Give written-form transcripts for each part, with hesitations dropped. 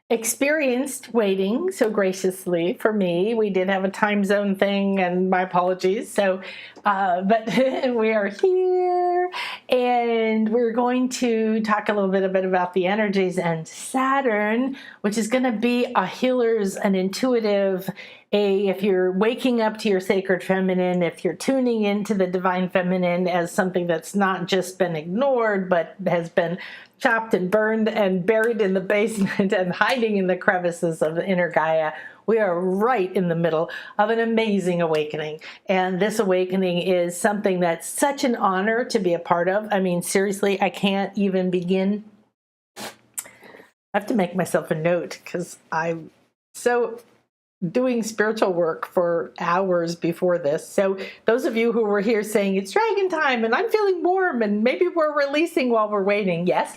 experienced waiting so graciously for me. We did have a time zone thing, and my apologies. But we are here, and we're going to talk a little bit about the energies and Saturn, which is going to be a healer's, an intuitive, if you're waking up to your sacred feminine, if you're tuning into the divine feminine as something that's not just been ignored, but has been chopped and burned and buried in the basement and hiding in the crevices of the inner Gaia, we are right in the middle of an amazing awakening. And this awakening is something that's such an honor to be a part of. I mean, seriously, I can't even begin. I have to make myself a note because I'm so doing spiritual work for hours before this. So those of you who were here saying it's dragon time and I'm feeling warm and maybe we're releasing while we're waiting. Yes.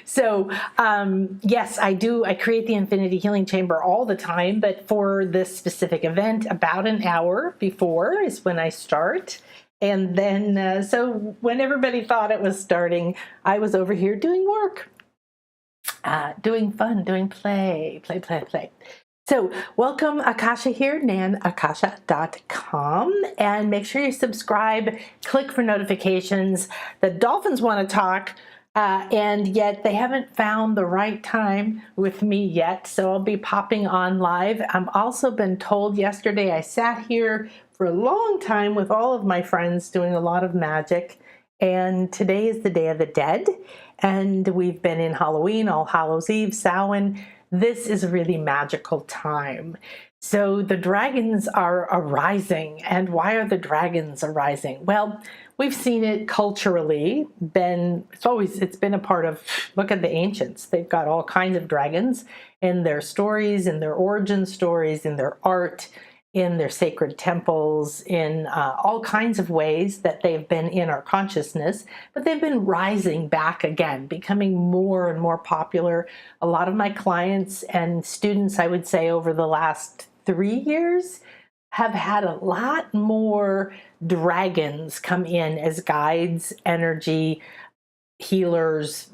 So yes, I do. I create the Infinity Healing Chamber all the time, but for this specific event, about an hour before is when I start. And then, so when everybody thought it was starting, I was over here doing work. Doing fun, doing play. So welcome, Akasha here, nanakasha.com, and make sure you subscribe, click for notifications. The dolphins want to talk, and yet they haven't found the right time with me yet, so I'll be popping on live. I'm also been told yesterday I sat here for a long time with all of my friends doing a lot of magic, and today is the Day of the Dead. And we've been in Halloween, All Hallows Eve, Samhain. This is a really magical time. So the dragons are arising. And why are the dragons arising? Well, we've seen it culturally. It's been a part of, look at the ancients. They've got all kinds of dragons in their stories, in their origin stories, in their art, in their sacred temples, in all kinds of ways that they've been in our consciousness, but they've been rising back again, becoming more and more popular. A lot of my clients and students, I would say, over the last 3 years, have had a lot more dragons come in as guides, energy, healers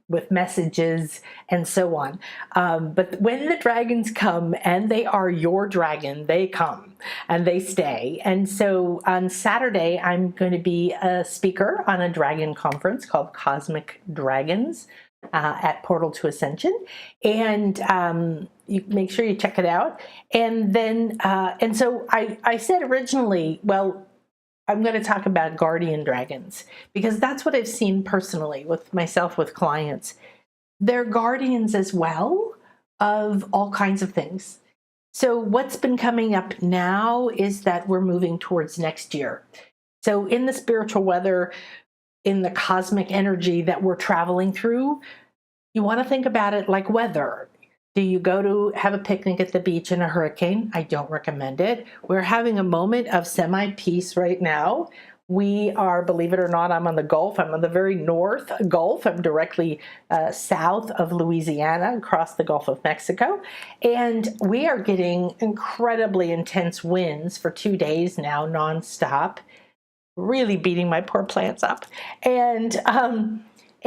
with messages and so on. But when the dragons come, and they are your dragon, they come and they stay. And so on Saturday, I'm going to be a speaker on a dragon conference called Cosmic Dragons at Portal to Ascension. And you make sure you check it out. And then, and so I said originally, well, I'm going to talk about guardian dragons because that's what I've seen personally with myself, with clients. They're guardians as well of all kinds of things. So what's been coming up now is that we're moving towards next year. So in the spiritual weather, in the cosmic energy that we're traveling through, you want to think about it like weather. Do you go to have a picnic at the beach in a hurricane? I don't recommend it. We're having a moment of semi-peace right now. We are, believe it or not, I'm on the Gulf. I'm on the very north Gulf. I'm directly south of Louisiana, across the Gulf of Mexico. And we are getting incredibly intense winds for 2 days now, nonstop, really beating my poor plants up.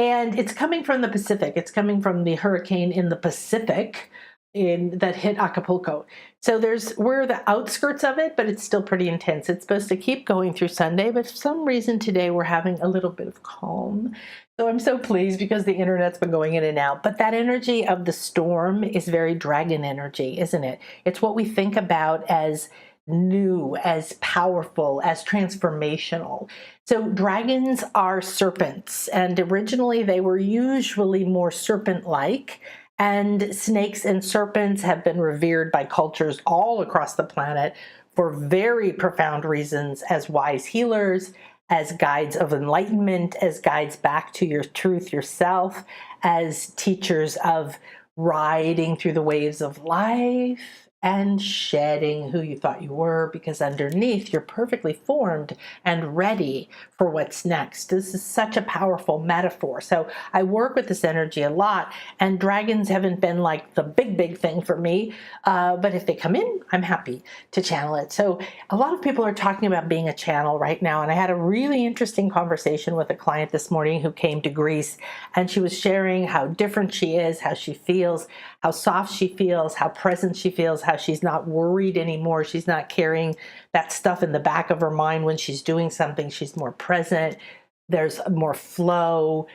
And it's coming from the Pacific. It's coming from the hurricane in the Pacific that hit Acapulco. So we're the outskirts of it, but it's still pretty intense. It's supposed to keep going through Sunday, but for some reason today we're having a little bit of calm. So I'm so pleased because the internet's been going in and out. But that energy of the storm is very dragon energy, isn't it? It's what we think about as new, as powerful, as transformational. So dragons are serpents, and originally they were usually more serpent-like, and snakes and serpents have been revered by cultures all across the planet for very profound reasons, as wise healers, as guides of enlightenment, as guides back to your truth yourself, as teachers of riding through the waves of life, and shedding who you thought you were, because underneath you're perfectly formed and ready for what's next. This is such a powerful metaphor. So I work with this energy a lot, and dragons haven't been like the big thing for me. But if they come in, I'm happy to channel it. So a lot of people are talking about being a channel right now. And I had a really interesting conversation with a client this morning who came to Greece, and she was sharing how different she is, how she feels, how soft she feels, how present she feels, how she's not worried anymore. She's not carrying that stuff in the back of her mind when she's doing something. She's more present. There's more flow,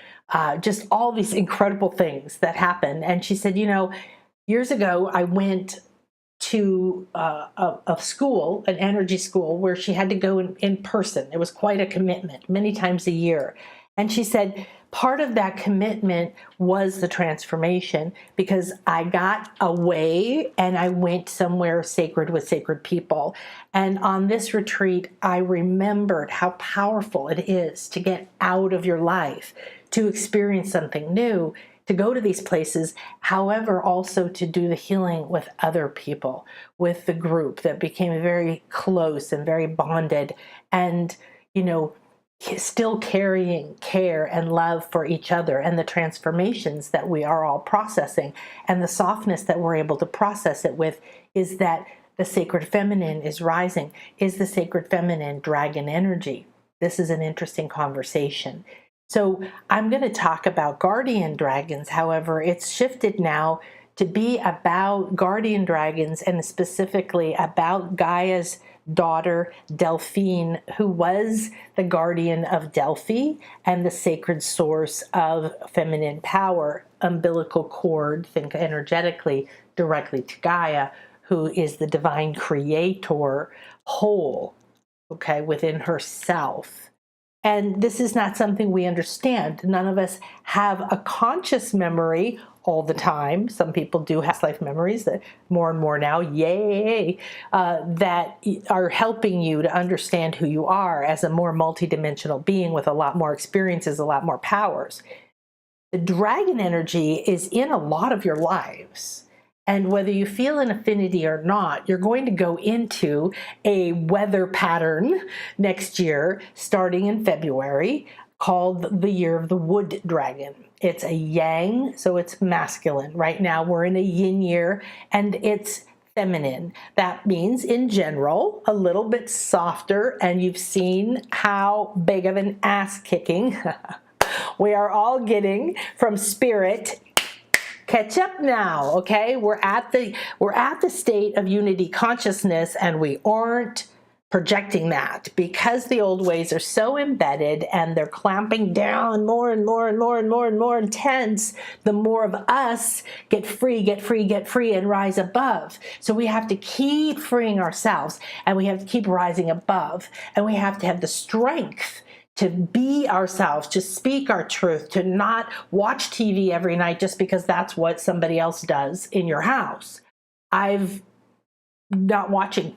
just all these incredible things that happen. And she said, years ago, I went to a school, an energy school, where she had to go in person. It was quite a commitment, many times a year. And she said, part of that commitment was the transformation, because I got away and I went somewhere sacred with sacred people. And on this retreat, I remembered how powerful it is to get out of your life, to experience something new, to go to these places, however, also to do the healing with other people, with the group that became very close and very bonded, and, still carrying care and love for each other, and the transformations that we are all processing, and the softness that we're able to process it with, is that the sacred feminine is rising. Is the sacred feminine dragon energy? This is an interesting conversation. So I'm going to talk about guardian dragons. However, it's shifted now to be about guardian dragons, and specifically about Gaia's daughter, Delphine, who was the guardian of Delphi and the sacred source of feminine power, umbilical cord, think energetically, directly to Gaia, who is the divine creator, whole, within herself. And this is not something we understand. None of us have a conscious memory all the time. Some people do have life memories, that more and more now, yay, that are helping you to understand who you are as a more multidimensional being with a lot more experiences, a lot more powers. The dragon energy is in a lot of your lives. And whether you feel an affinity or not, you're going to go into a weather pattern next year, starting in February, called the Year of the Wood Dragon. It's a yang, so it's masculine. Right now we're in a yin year, and it's feminine. That means, in general, a little bit softer, and you've seen how big of an ass kicking we are all getting from spirit. Catch up now, okay? We're at the state of unity consciousness, and we aren't projecting that, because the old ways are so embedded and they're clamping down more and more and more and more and more intense. The more of us get free, and rise above. So we have to keep freeing ourselves, and we have to keep rising above, and we have to have the strength to be ourselves, to speak our truth, to not watch TV every night just because that's what somebody else does in your house. I've not watching.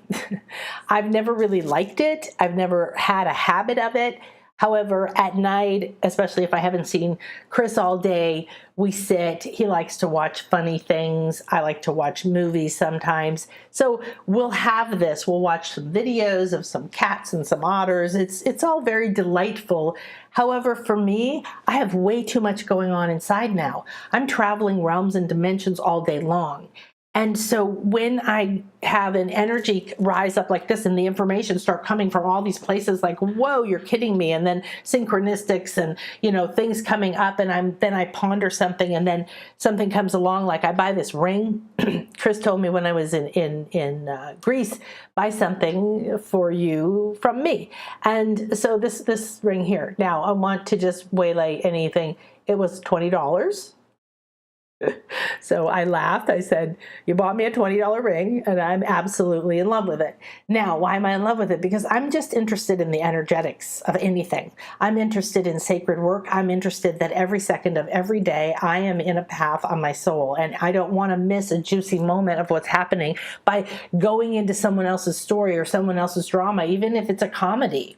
I've never really liked it. I've never had a habit of it. However, at night, especially if I haven't seen Chris all day, we sit. He likes to watch funny things. I like to watch movies sometimes. So we'll have this. We'll watch some videos of some cats and some otters. It's all very delightful. However, for me, I have way too much going on inside now. I'm traveling realms and dimensions all day long. And so when I have an energy rise up like this, and the information start coming from all these places, like, whoa, you're kidding me. And then synchronicities and, things coming up, and then I ponder something, and then something comes along. Like, I buy this ring. Chris told me when I was in Greece, buy something for you from me. And so this ring here, now I want to just waylay anything. It was $20. So I laughed. I said, you bought me a $20 ring, and I'm absolutely in love with it. Now, why am I in love with it? Because I'm just interested in the energetics of anything. I'm interested in sacred work. I'm interested that every second of every day I am in a path on my soul, and I don't want to miss a juicy moment of what's happening by going into someone else's story or someone else's drama, even if it's a comedy,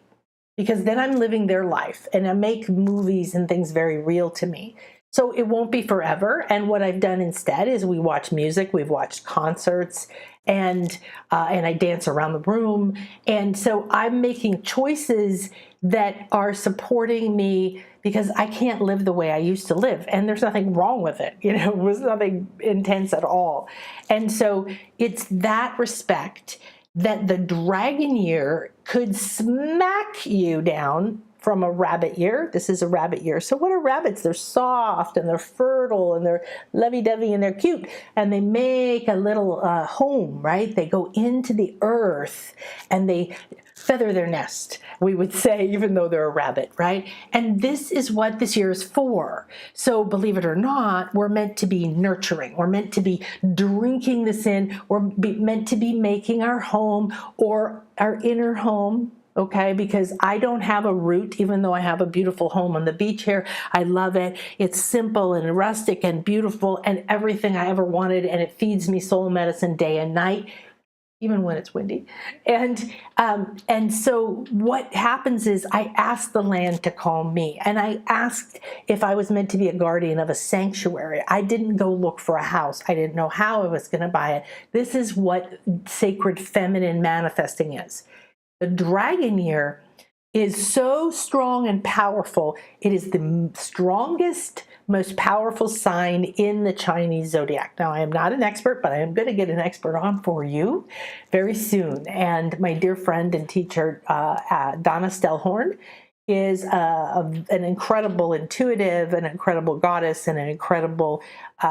because then I'm living their life, and I make movies and things very real to me. So it won't be forever. And what I've done instead is we watch music, we've watched concerts, and I dance around the room. And so I'm making choices that are supporting me because I can't live the way I used to live. And there's nothing wrong with it. It was nothing intense at all. And so it's that respect that the dragon year could smack you down from a rabbit year. This is a rabbit year. So what are rabbits? They're soft and they're fertile and they're lovey-dovey and they're cute. And they make a little home, right? They go into the earth and they feather their nest, we would say, even though they're a rabbit, right? And this is what this year is for. So believe it or not, we're meant to be nurturing. We're meant to be drinking this in. We're meant to be making our home or our inner home. Okay, because I don't have a root, even though I have a beautiful home on the beach here. I love it. It's simple and rustic and beautiful and everything I ever wanted, and it feeds me soul medicine day and night, even when it's windy. And so what happens is I asked the land to call me, and I asked if I was meant to be a guardian of a sanctuary. I didn't go look for a house. I didn't know how I was going to buy it. This is what sacred feminine manifesting is. The dragon year is so strong and powerful. It is the strongest, most powerful sign in the Chinese zodiac. Now, I am not an expert, but I am going to get an expert on for you very soon. And my dear friend and teacher, Donna Stellhorn, is an incredible intuitive, an incredible goddess, and an incredible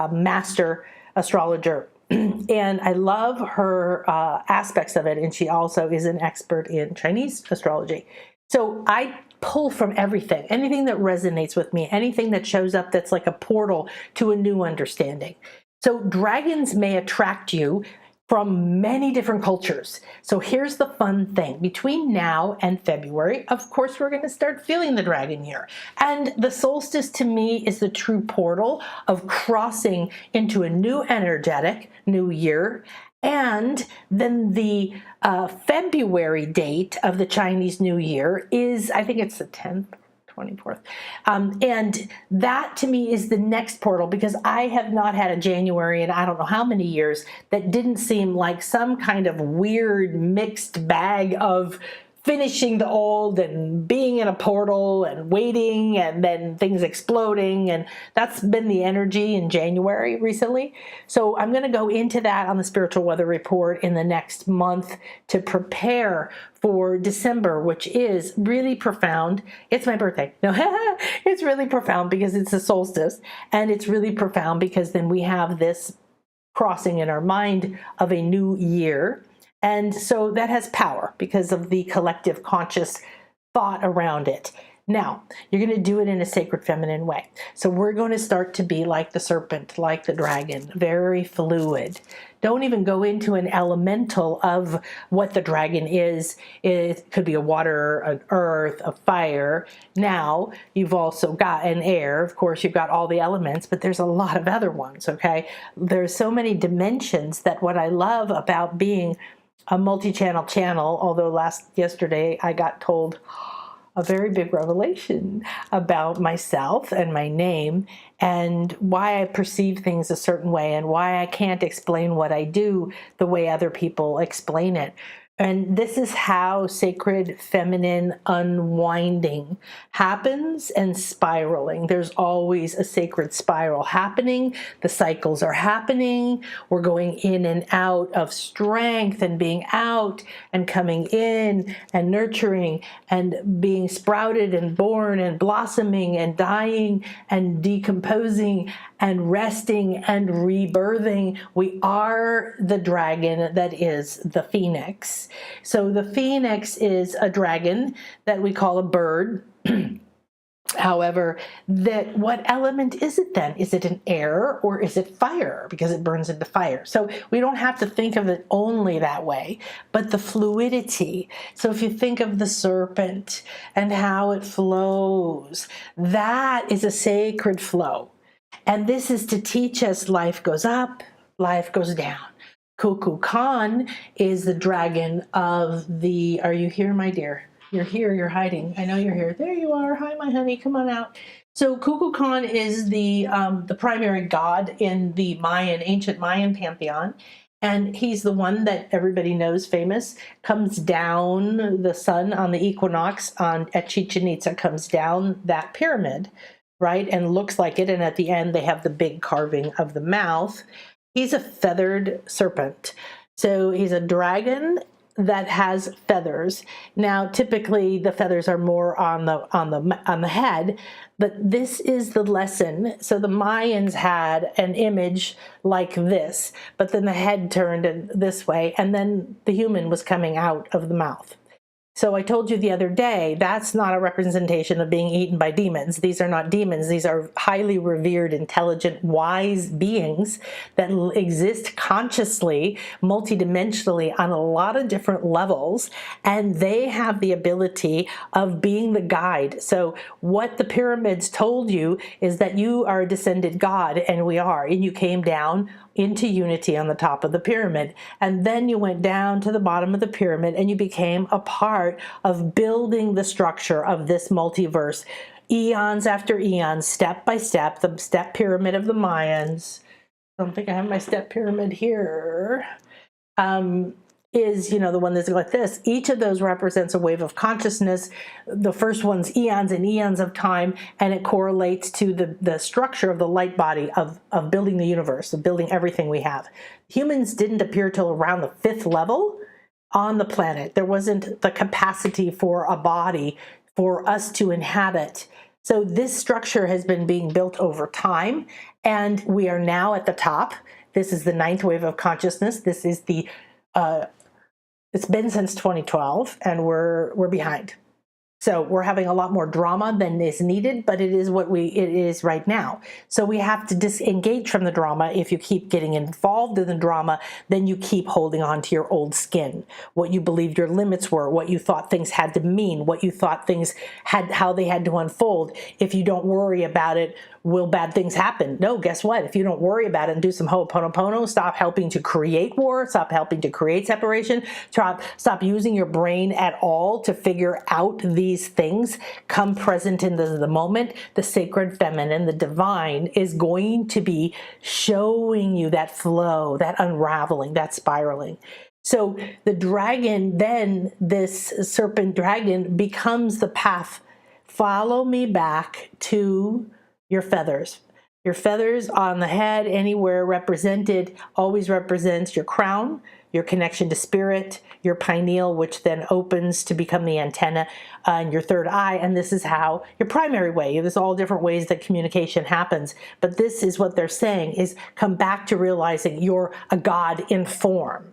master astrologer. And I love her aspects of it, and she also is an expert in Chinese astrology. So I pull from everything, anything that resonates with me, anything that shows up that's like a portal to a new understanding. So dragons may attract you from many different cultures. So here's the fun thing. Between now and February, of course, we're going to start feeling the dragon year. And the solstice to me is the true portal of crossing into a new energetic new year. And then the February date of the Chinese New Year is, I think it's the 10th. 24th. And that to me is the next portal, because I have not had a January in I don't know how many years that didn't seem like some kind of weird mixed bag of finishing the old and being in a portal and waiting and then things exploding. And that's been the energy in January recently. So I'm going to go into that on the Spiritual Weather Report in the next month to prepare for December, which is really profound. It's my birthday. No, it's really profound because it's the solstice. And it's really profound because then we have this crossing in our mind of a new year. And so that has power because of the collective conscious thought around it. Now, you're going to do it in a sacred feminine way. So we're going to start to be like the serpent, like the dragon, very fluid. Don't even go into an elemental of what the dragon is. It could be a water, an earth, a fire. Now, you've also got an air. Of course, you've got all the elements, but there's a lot of other ones, okay? There's so many dimensions that what I love about being a multi-channel channel, although yesterday I got told a very big revelation about myself and my name and why I perceive things a certain way and why I can't explain what I do the way other people explain it. And this is how sacred feminine unwinding happens and spiraling. There's always a sacred spiral happening. The cycles are happening. We're going in and out of strength and being out and coming in and nurturing and being sprouted and born and blossoming and dying and decomposing and resting and rebirthing. We are the dragon that is the phoenix. So the phoenix is a dragon that we call a bird. However, what element is it then? Is it an air or is it fire? Because it burns into fire. So we don't have to think of it only that way, but the fluidity. So if you think of the serpent and how it flows, that is a sacred flow. And this is to teach us life goes up, life goes down. Kukulkan is the dragon of the, are you here, my dear? You're here, you're hiding. I know you're here. There you are. Hi, my honey. Come on out. So Kukulkan is the primary god in the ancient Mayan pantheon. And he's the one that everybody knows, famous, comes down, the sun on the equinox at Chichen Itza comes down that pyramid, right? And looks like it. And at the end, they have the big carving of the mouth. He's a feathered serpent. So he's a dragon that has feathers. Now, typically the feathers are more on the head, but this is the lesson. So the Mayans had an image like this, but then the head turned this way, and then the human was coming out of the mouth. So I told you the other day, that's not a representation of being eaten by demons. These are not demons. These are highly revered, intelligent, wise beings that exist consciously, multidimensionally on a lot of different levels. And they have the ability of being the guide. So what the pyramids told you is that you are a descended God, and we are, and you came down into unity on the top of the pyramid. And then you went down to the bottom of the pyramid and you became a part of building the structure of this multiverse, eons after eons, step by step, the step pyramid of the Mayans. I don't think I have my step pyramid here. Is, the one that's like this. Each of those represents a wave of consciousness. The first one's eons and eons of time, and it correlates to the structure of the light body of building the universe, of building everything we have. Humans didn't appear till around the 5th level on the planet. There wasn't the capacity for a body for us to inhabit. So this structure has been being built over time, and we are now at the top. This is the 9th wave of consciousness. This is the it's been since 2012, and we're behind. So we're having a lot more drama than is needed, but it is what it is right now. So we have to disengage from the drama. If you keep getting involved in the drama, then you keep holding on to your old skin, what you believed your limits were, what you thought things had to mean, what you thought things had, how they had to unfold. If you don't worry about it, will bad things happen? No, guess what? If you don't worry about it and do some ho'oponopono, stop helping to create war, stop helping to create separation, stop using your brain at all to figure out these things, come present in the moment, the sacred feminine, the divine is going to be showing you that flow, that unraveling, that spiraling. So the dragon, then this serpent dragon becomes the path. Follow me back to your feathers. Your feathers on the head, anywhere represented, always represents your crown, your connection to spirit, your pineal, which then opens to become the antenna, and your third eye. And this is how your primary way. There's all different ways that communication happens. But this is what they're saying is come back to realizing you're a god in form.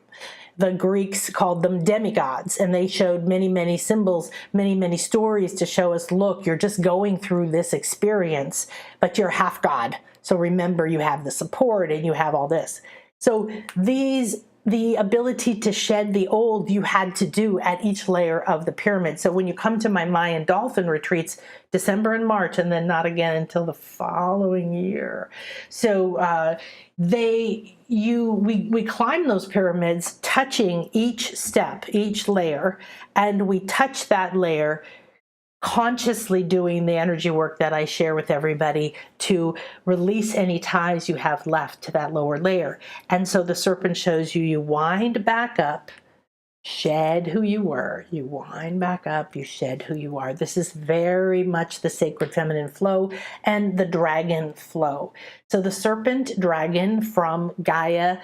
The Greeks called them demigods, and they showed many, many symbols, many, many stories to show us, look, you're just going through this experience, but you're half God. So remember, you have the support and you have all this. So the ability to shed the old you had to do at each layer of the pyramid. So when you come to my Mayan dolphin retreats, December and March, and then not again until the following year. So we climb those pyramids, touching each step, each layer, and we touch that layer, consciously doing the energy work that I share with everybody to release any ties you have left to that lower layer. And so the serpent shows you wind back up, shed who you were, you wind back up, you shed who you are. This is very much the sacred feminine flow and the dragon flow. So the serpent dragon from Gaia's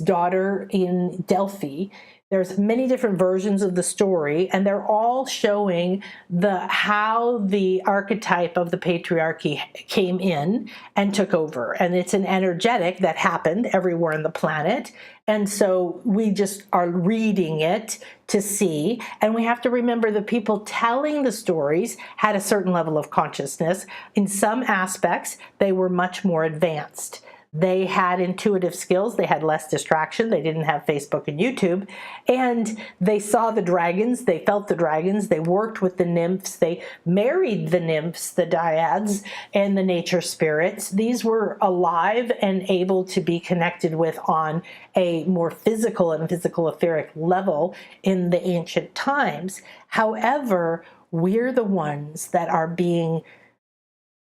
daughter in Delphi, there's many different versions of the story, and they're all showing how the archetype of the patriarchy came in and took over. And it's an energetic that happened everywhere on the planet. And so we just are reading it to see. And we have to remember the people telling the stories had a certain level of consciousness. In some aspects, they were much more advanced They had intuitive skills. They had less distraction. They didn't have Facebook and YouTube. And they saw the dragons. They felt the dragons. They worked with the nymphs. They married the nymphs, the dyads, and the nature spirits. These were alive and able to be connected with on a more physical and physical etheric level in the ancient times. However, we're the ones that are being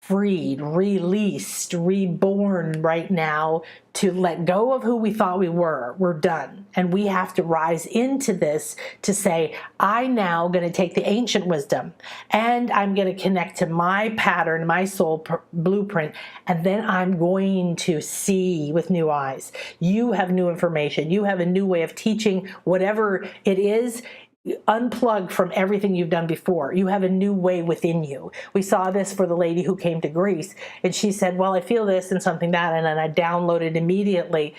freed, released, reborn right now to let go of who we thought we were. We're done. And we have to rise into this to say, I now going to take the ancient wisdom and I'm going to connect to my pattern, my soul blueprint, and then I'm going to see with new eyes. You have new information. You have a new way of teaching whatever it is. Unplug from everything you've done before. You have a new way within you. We saw this for the lady who came to Greece, and she said, well, I feel this and something that, and then I downloaded immediately.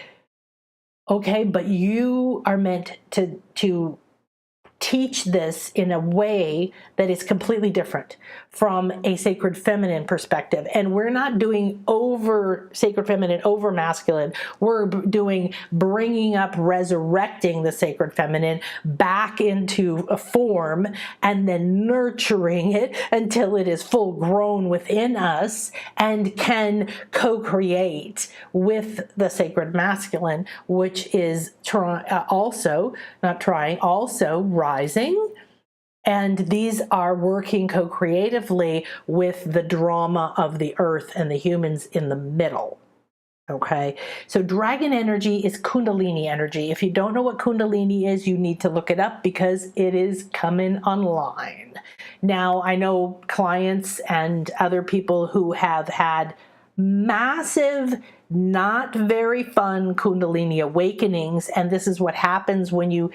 Okay, but you are meant to teach this in a way that is completely different from a sacred feminine perspective. And we're not doing over sacred feminine, over masculine. We're doing bringing up, resurrecting the sacred feminine back into a form and then nurturing it until it is full grown within us and can co-create with the sacred masculine, which is also rising. And these are working co-creatively with the drama of the earth and the humans in the middle. Okay, so dragon energy is Kundalini energy. If you don't know what Kundalini is, you need to look it up because it is coming online. Now, I know clients and other people who have had massive, not very fun Kundalini awakenings, and this is what happens when you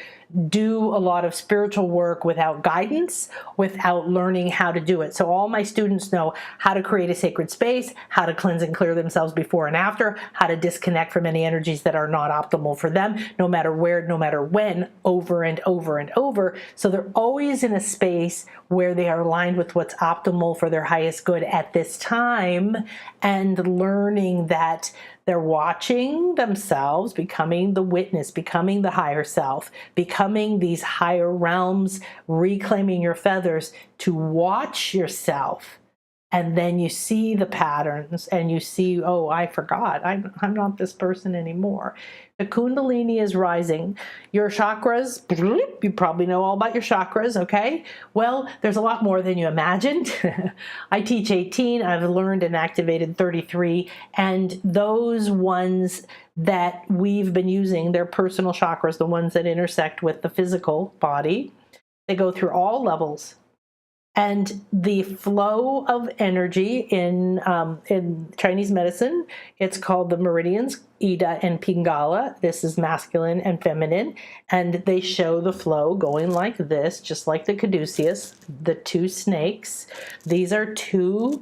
do a lot of spiritual work without guidance, without learning how to do it. So all my students know how to create a sacred space, how to cleanse and clear themselves before and after, how to disconnect from any energies that are not optimal for them, no matter where, no matter when, over and over and over. So they're always in a space where they are aligned with what's optimal for their highest good at this time, and learning that they're watching themselves, becoming the witness, becoming the higher self, becoming these higher realms, reclaiming your feathers to watch yourself. And then you see the patterns and you see, oh, I forgot. I'm not this person anymore. The Kundalini is rising. Your chakras, you probably know all about your chakras, okay? Well, there's a lot more than you imagined. I teach 18. I've learned and activated 33. And those ones that we've been using, they're personal chakras, the ones that intersect with the physical body. They go through all levels. And the flow of energy in Chinese medicine, it's called the meridians, Ida and Pingala. This is masculine and feminine. And they show the flow going like this, just like the caduceus, the two snakes. These are two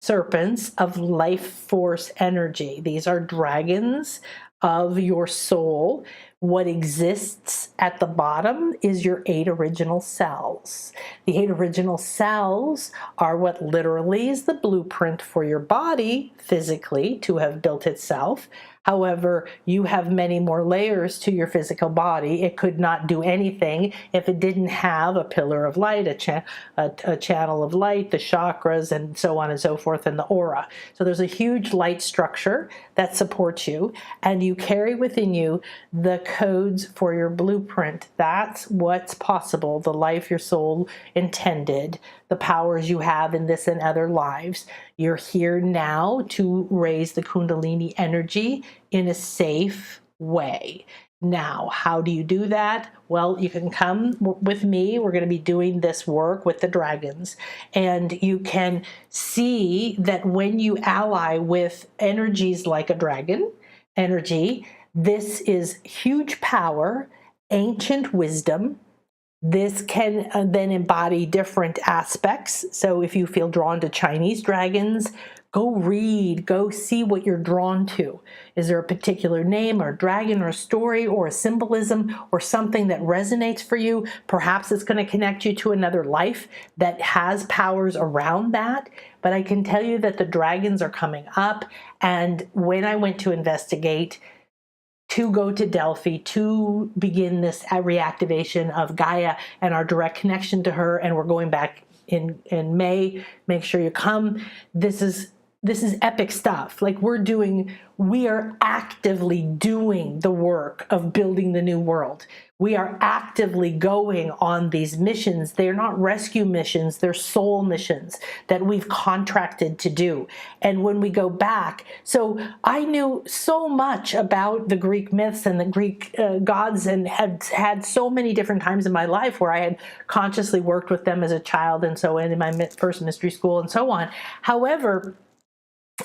serpents of life force energy. These are dragons of your soul. What exists at the bottom is your 8 original cells. The 8 original cells are what literally is the blueprint for your body physically to have built itself. However, you have many more layers to your physical body. It could not do anything if it didn't have a pillar of light, a channel of light, the chakras, and so on and so forth, and the aura. So there's a huge light structure that supports you, and you carry within you the codes for your blueprint. That's what's possible, the life your soul intended, the powers you have in this and other lives. You're here now to raise the Kundalini energy in a safe way. Now, how do you do that? Well, you can come with me. We're going to be doing this work with the dragons. And you can see that when you ally with energies like a dragon energy, this is huge power, ancient wisdom. This can then embody different aspects. So if you feel drawn to Chinese dragons, Go read, go see what you're drawn to. Is there a particular name or dragon or a story or a symbolism or something that resonates for you? Perhaps it's going to connect you to another life that has powers around that. But I can tell you that the dragons are coming up. And when I went to investigate, to go to Delphi, to begin this reactivation of Gaia and our direct connection to her, and we're going back in May. Make sure you come. This is epic stuff. Like we are actively doing the work of building the new world. We are actively going on these missions. They're not rescue missions, they're soul missions that we've contracted to do. And when we go back, so I knew so much about the Greek myths and the Greek gods, and had had so many different times in my life where I had consciously worked with them as a child, and so in my first mystery school and so on. However,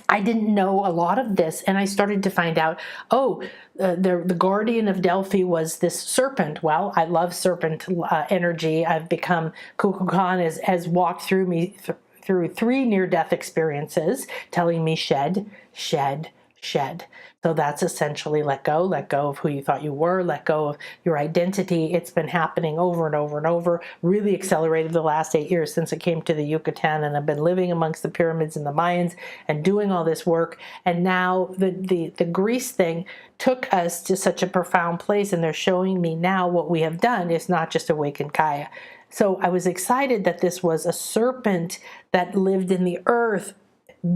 I didn't know a lot of this, and I started to find out, the guardian of Delphi was this serpent. Well, I love serpent energy. I've become, Kukulkan has walked through me through 3 near-death experiences, telling me shed, shed, shed. So that's essentially let go of who you thought you were, let go of your identity. It's been happening over and over and over, really accelerated the last 8 years since I came to the Yucatan, and I've been living amongst the pyramids and the Mayans and doing all this work. And now the Greece thing took us to such a profound place, and they're showing me now what we have done is not just awaken Gaia. So I was excited that this was a serpent that lived in the earth,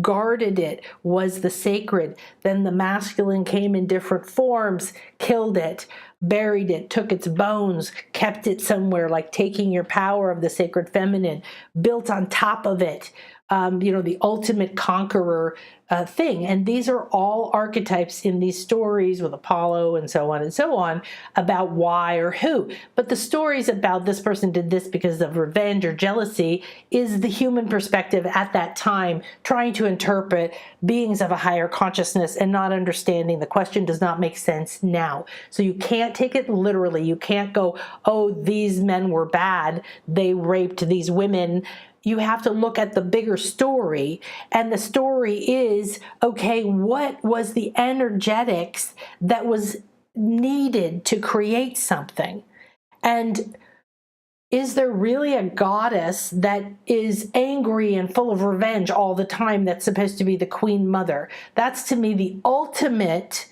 guarded it, was the sacred. Then the masculine came in different forms, killed it, buried it, took its bones, kept it somewhere, like taking your power of the sacred feminine, built on top of it, the ultimate conqueror thing. And these are all archetypes in these stories with Apollo and so on about why or who. But the stories about this person did this because of revenge or jealousy is the human perspective at that time, trying to interpret beings of a higher consciousness and not understanding. The question does not make sense now. So you can't take it literally. You can't go, oh, these men were bad, they raped these women. You have to look at the bigger story, and the story is, okay, what was the energetics that was needed to create something? And is there really a goddess that is angry and full of revenge all the time that's supposed to be the Queen Mother? That's, to me, the ultimate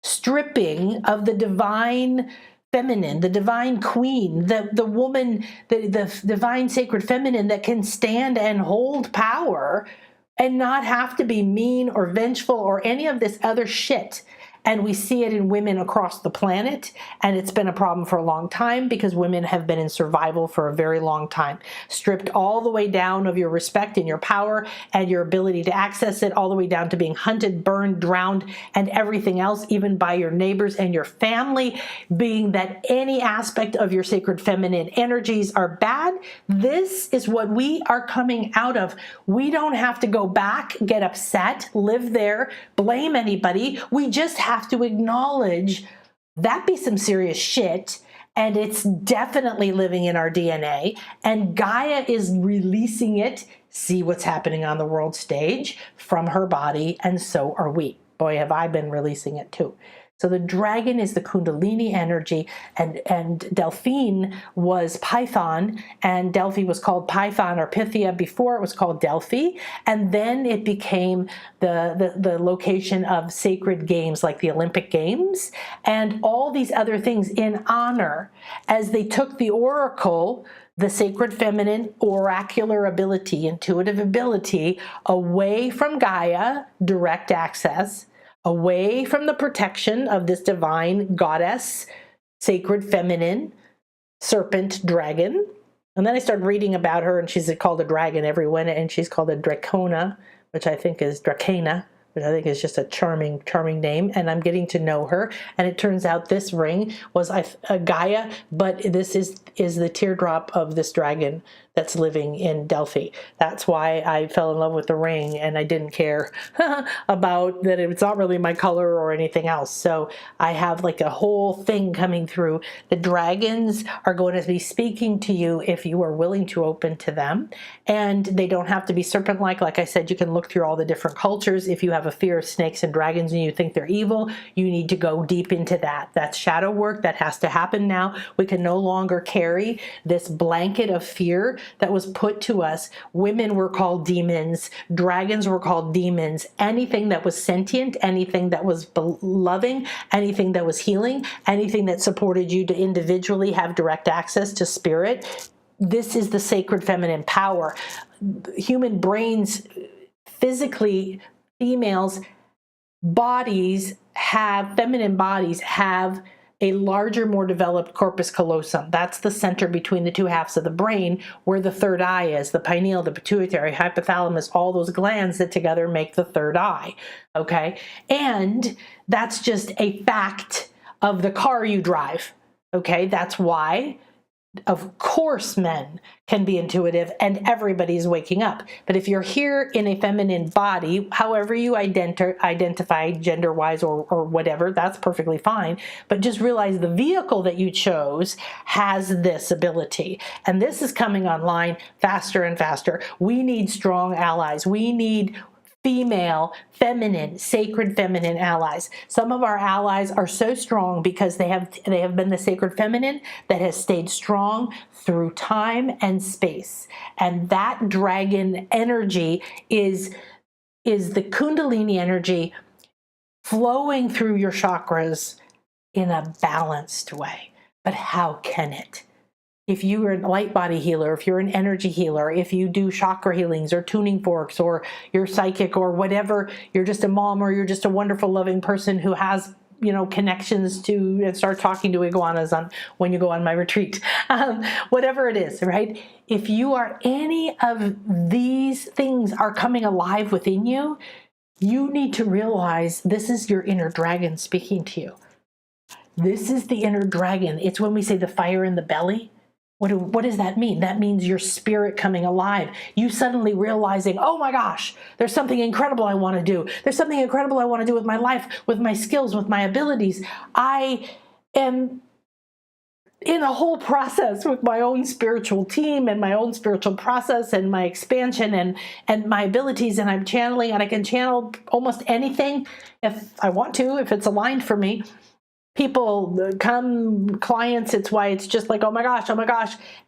stripping of the divine feminine, the divine queen, the woman, the divine sacred feminine that can stand and hold power and not have to be mean or vengeful or any of this other shit. And we see it in women across the planet, and it's been a problem for a long time because women have been in survival for a very long time, stripped all the way down of your respect and your power and your ability to access it, all the way down to being hunted, burned, drowned, and everything else, even by your neighbors and your family, being that any aspect of your sacred feminine energies are bad. This is what we are coming out of. We don't have to go back, get upset, live there, blame anybody. We just have to acknowledge that be some serious shit, and it's definitely living in our DNA, and Gaia is releasing it. See what's happening on the world stage from her body, and so are we. Boy, have I been releasing it too. So the dragon is the Kundalini energy, and Delphine was Python, and Delphi was called Python or Pythia before it was called Delphi, and then it became the location of sacred games like the Olympic Games and all these other things in honor, as they took the oracle, the sacred feminine oracular ability, intuitive ability, away from Gaia, direct access, away from the protection of this divine goddess, sacred feminine, serpent, dragon. And then I started reading about her, and she's called a dragon everywhere, and she's called a Dracona, which I think is Dracana, which I think is just a charming name. And I'm getting to know her. And it turns out this ring was a Gaia, but this is the teardrop of this dragon that's living in Delphi. That's why I fell in love with the ring, and I didn't care about that. It's not really my color or anything else. So I have like a whole thing coming through. The dragons are going to be speaking to you if you are willing to open to them. And they don't have to be serpent-like. Like I said, you can look through all the different cultures. If you have a fear of snakes and dragons and you think they're evil, you need to go deep into that. That's shadow work that has to happen now. We can no longer carry this blanket of fear that was put to us. Women were called demons. Dragons were called demons. Anything that was sentient, anything that was loving, anything that was healing, anything that supported you to individually have direct access to spirit. This is the sacred feminine power. Human brains, physically, females' bodies have, feminine bodies have a larger, more developed corpus callosum. That's the center between the two halves of the brain where the third eye is, the pineal, the pituitary, hypothalamus, all those glands that together make the third eye, okay? And that's just a fact of the car you drive, okay? That's why, of course, men can be intuitive and everybody's waking up. But if you're here in a feminine body, however you identify gender-wise or whatever, that's perfectly fine. But just realize the vehicle that you chose has this ability. And this is coming online faster and faster. We need strong allies. We need female, feminine, sacred feminine allies. Some of our allies are so strong because they have been the sacred feminine that has stayed strong through time and space. And that dragon energy is the Kundalini energy flowing through your chakras in a balanced way. But how can it? If you are a light body healer, if you're an energy healer, if you do chakra healings or tuning forks or you're psychic or whatever, you're just a mom or you're just a wonderful, loving person who has, you know, connections to and start talking to iguanas when you go on my retreat, whatever it is, right? If you are any of these things are coming alive within you, you need to realize this is your inner dragon speaking to you. This is the inner dragon. It's when we say the fire in the belly. What does that mean? That means your spirit coming alive. You suddenly realizing, oh my gosh, there's something incredible I want to do. There's something incredible I want to do with my life, with my skills, with my abilities. I am in a whole process with my own spiritual team and my own spiritual process and my expansion and my abilities, and I'm channeling, and I can channel almost anything if I want to, if it's aligned for me. People come, clients, it's why it's just like, oh my gosh.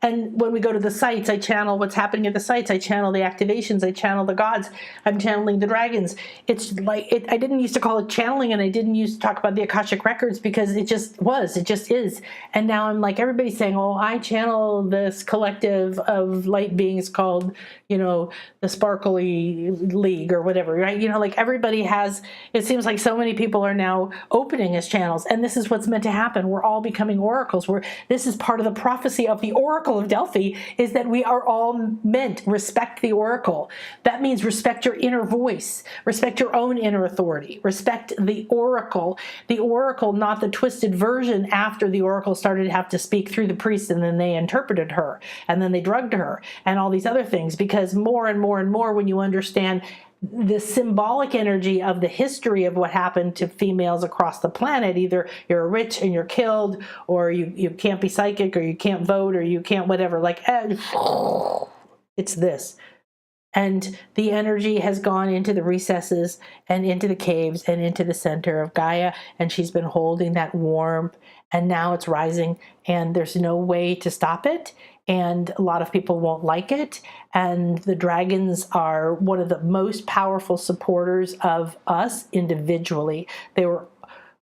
And when we go to the sites, I channel what's happening at the sites. I channel the activations. I channel the gods. I'm channeling the dragons. It's like, I didn't used to call it channeling, and I didn't used to talk about the Akashic Records because it just is. And now I'm like, everybody's saying, oh, I channel this collective of light beings called, you know, the Sparkly League or whatever, right? You know, like everybody has, it seems like so many people are now opening as channels. And this is what's meant to happen. We're all becoming oracles. This is part of the prophecy of the Oracle of Delphi, is that we are all meant, respect the Oracle. That means respect your inner voice, respect your own inner authority, respect the Oracle, not the twisted version after the Oracle started to have to speak through the priest, and then they interpreted her, and then they drugged her, and all these other things, because more and more and more, when you understand the symbolic energy of the history of what happened to females across the planet, either you're rich and you're killed, or you can't be psychic, or you can't vote, or you can't whatever, like, it's this. And the energy has gone into the recesses and into the caves and into the center of Gaia, and she's been holding that warmth, and now it's rising, and there's no way to stop it. And a lot of people won't like it. And the dragons are one of the most powerful supporters of us individually. They were,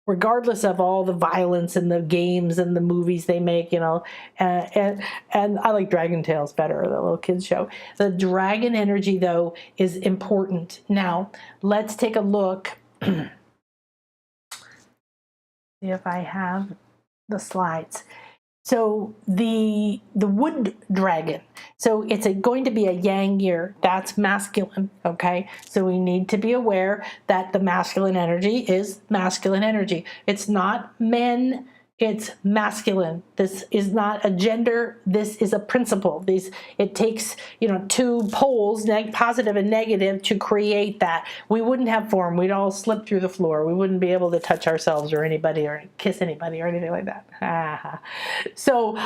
regardless of all the violence and the games and the movies they make, you know, and I like Dragon Tales better, the little kids show. The dragon energy, though, is important. Now, let's take a look. See if I have the slides. So the wood dragon, so it's going to be a yang year. That's masculine, okay? So we need to be aware that the masculine energy is masculine energy. It's not men It's masculine. This is not a gender. This is a principle. It takes, two poles, positive and negative, to create that. We wouldn't have form. We'd all slip through the floor. We wouldn't be able to touch ourselves or anybody or kiss anybody or anything like that. So,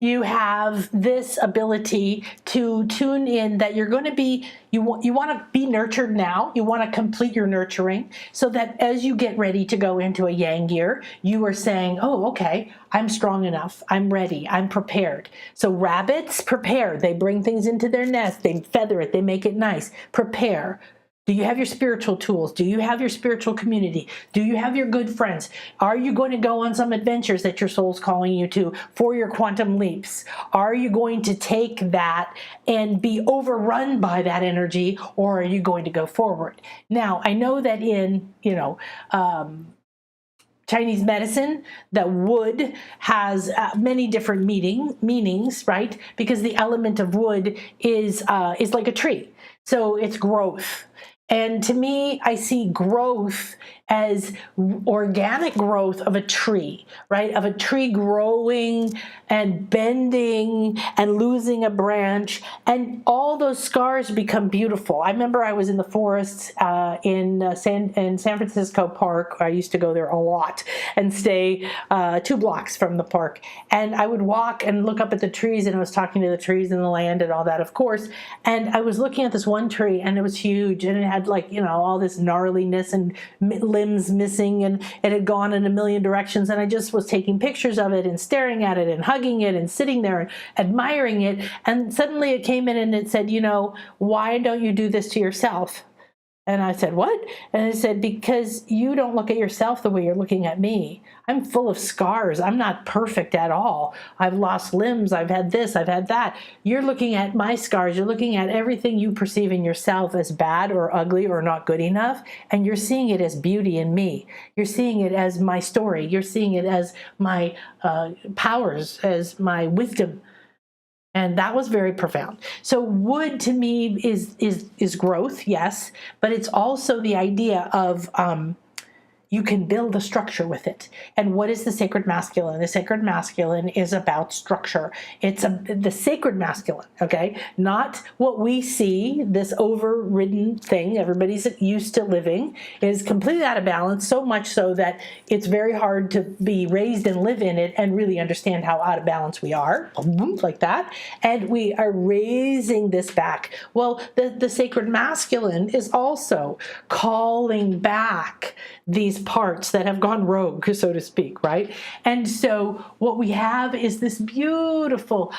you have this ability to tune in that you're going to be, you want to be nurtured now. You want to complete your nurturing so that as you get ready to go into a yang year, you are saying, oh, okay, I'm strong enough. I'm ready. I'm prepared. So rabbits prepare. They bring things into their nest. They feather it. They make it nice. Prepare. Do you have your spiritual tools? Do you have your spiritual community? Do you have your good friends? Are you going to go on some adventures that your soul's calling you to for your quantum leaps? Are you going to take that and be overrun by that energy, or are you going to go forward? Now, I know that in, Chinese medicine, that wood has many different meanings, right? Because the element of wood is like a tree. So it's growth. And to me, I see growth as organic growth of a tree, right? Of a tree growing and bending and losing a branch, and all those scars become beautiful. I remember I was in the forests in San Francisco Park. I used to go there a lot and stay 2 blocks from the park. And I would walk and look up at the trees, and I was talking to the trees and the land and all that, of course. And I was looking at this one tree, and it was huge, and it had all this gnarliness and limbs missing, and it had gone in a million directions. And I just was taking pictures of it and staring at it and hugging it and sitting there and admiring it. And suddenly it came in and it said, why don't you do this to yourself? And I said, what? And I said, because you don't look at yourself the way you're looking at me. I'm full of scars. I'm not perfect at all. I've lost limbs. I've had this. I've had that. You're looking at my scars. You're looking at everything you perceive in yourself as bad or ugly or not good enough. And you're seeing it as beauty in me. You're seeing it as my story. You're seeing it as my powers, as my wisdom. And that was very profound. So wood to me is growth, yes, but it's also the idea of you can build a structure with it. And what is the sacred masculine? The sacred masculine is about structure. It's the sacred masculine, okay? Not what we see, this overridden thing everybody's used to living, is completely out of balance, so much so that it's very hard to be raised and live in it and really understand how out of balance we are, like that. And we are raising this back. Well, the sacred masculine is also calling back these parts that have gone rogue, so to speak, right? And so what we have is this beautiful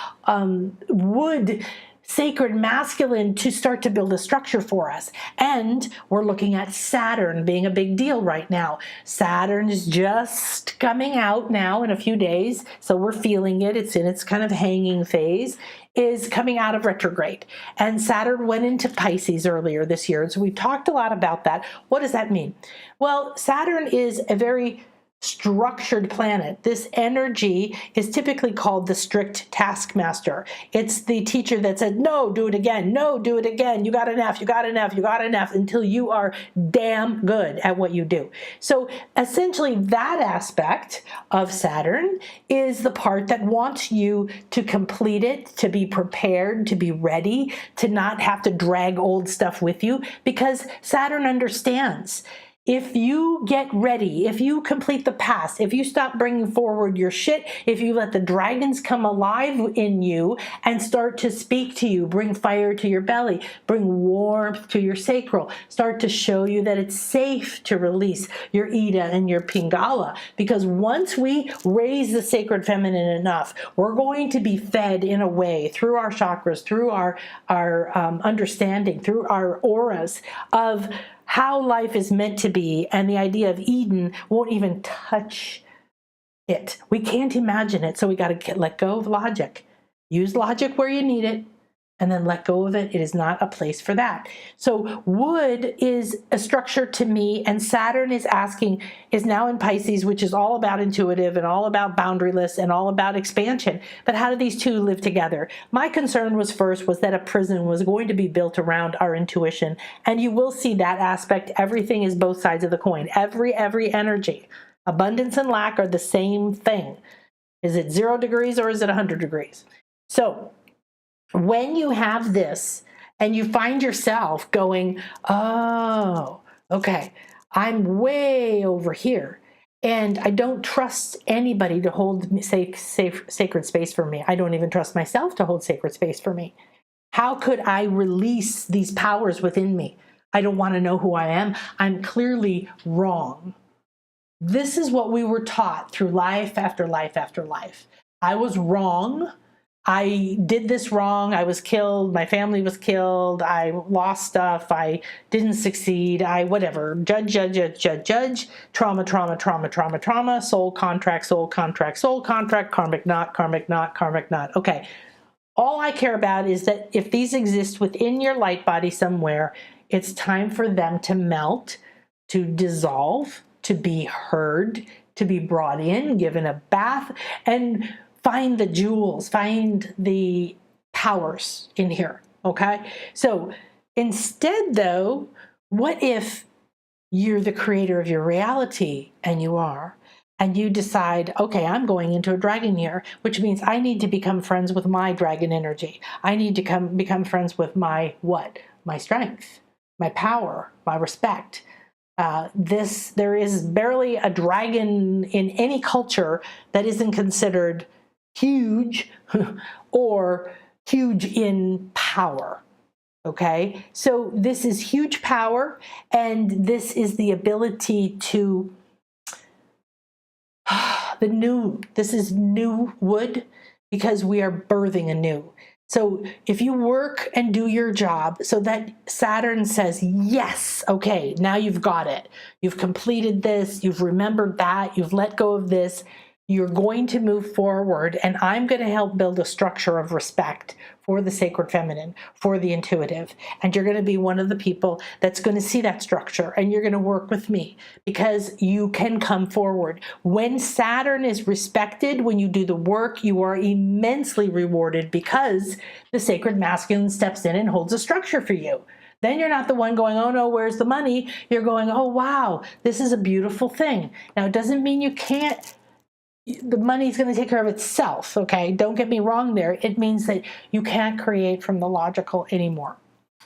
wood sacred masculine to start to build a structure for us. And we're looking at Saturn being a big deal right now. Saturn is just coming out now in a few days, so we're feeling it. It's in its kind of hanging phase, is coming out of retrograde. And Saturn went into Pisces earlier this year. And so we've talked a lot about that. What does that mean? Well, Saturn is a very structured planet. This energy is typically called the strict taskmaster. It's the teacher that said, no, do it again. No, do it again. You got an F, you got an F, you got an F, until you are damn good at what you do. So essentially that aspect of Saturn is the part that wants you to complete it, to be prepared, to be ready, to not have to drag old stuff with you, because Saturn understands. If you get ready, if you complete the past, if you stop bringing forward your shit, if you let the dragons come alive in you and start to speak to you, bring fire to your belly, bring warmth to your sacral, start to show you that it's safe to release your Ida and your Pingala. Because once we raise the sacred feminine enough, we're going to be fed in a way through our chakras, through our understanding, through our auras of how life is meant to be, and the idea of Eden won't even touch it. We can't imagine it, so we got to let go of logic. Use logic where you need it, and then let go of it. It is not a place for that. So wood is a structure to me, and Saturn is now in Pisces, which is all about intuitive and all about boundaryless and all about expansion. But how do these two live together? My concern was that a prison was going to be built around our intuition, and you will see that aspect. Everything is both sides of the coin. Every energy. Abundance and lack are the same thing. Is it 0 degrees or is it 100 degrees? So when you have this and you find yourself going, oh, okay, I'm way over here, and I don't trust anybody to hold sacred space for me. I don't even trust myself to hold sacred space for me. How could I release these powers within me? I don't want to know who I am. I'm clearly wrong. This is what we were taught through life after life after life. I was wrong. I did this wrong. I was killed. My family was killed. I lost stuff. I didn't succeed. I whatever. Judge. Trauma, trauma, trauma, trauma, trauma. Soul contract, soul contract, soul contract. Karmic knot, karmic knot, karmic knot. Okay. All I care about is that if these exist within your light body somewhere, it's time for them to melt, to dissolve, to be heard, to be brought in, given a bath, and find the jewels, find the powers in here, okay? So instead, though, what if you're the creator of your reality, and you are, and you decide, okay, I'm going into a dragon year, which means I need to become friends with my dragon energy. I need to become friends with my what? My strength, my power, my respect. There is barely a dragon in any culture that isn't considered huge or huge in power. Okay, so this is huge power, and this is the ability to this is new wood, because we are birthing anew. So if you work and do your job so that Saturn says, yes, okay, now you've got it. You've completed this, you've remembered that, you've let go of this, you're going to move forward, and I'm going to help build a structure of respect for the sacred feminine, for the intuitive. And you're going to be one of the people that's going to see that structure, and you're going to work with me because you can come forward. When Saturn is respected, when you do the work, you are immensely rewarded because the sacred masculine steps in and holds a structure for you. Then you're not the one going, oh no, where's the money? You're going, oh wow, this is a beautiful thing. Now, it doesn't mean you can't, the money's going to take care of itself, okay? Don't get me wrong there. It means that you can't create from the logical anymore,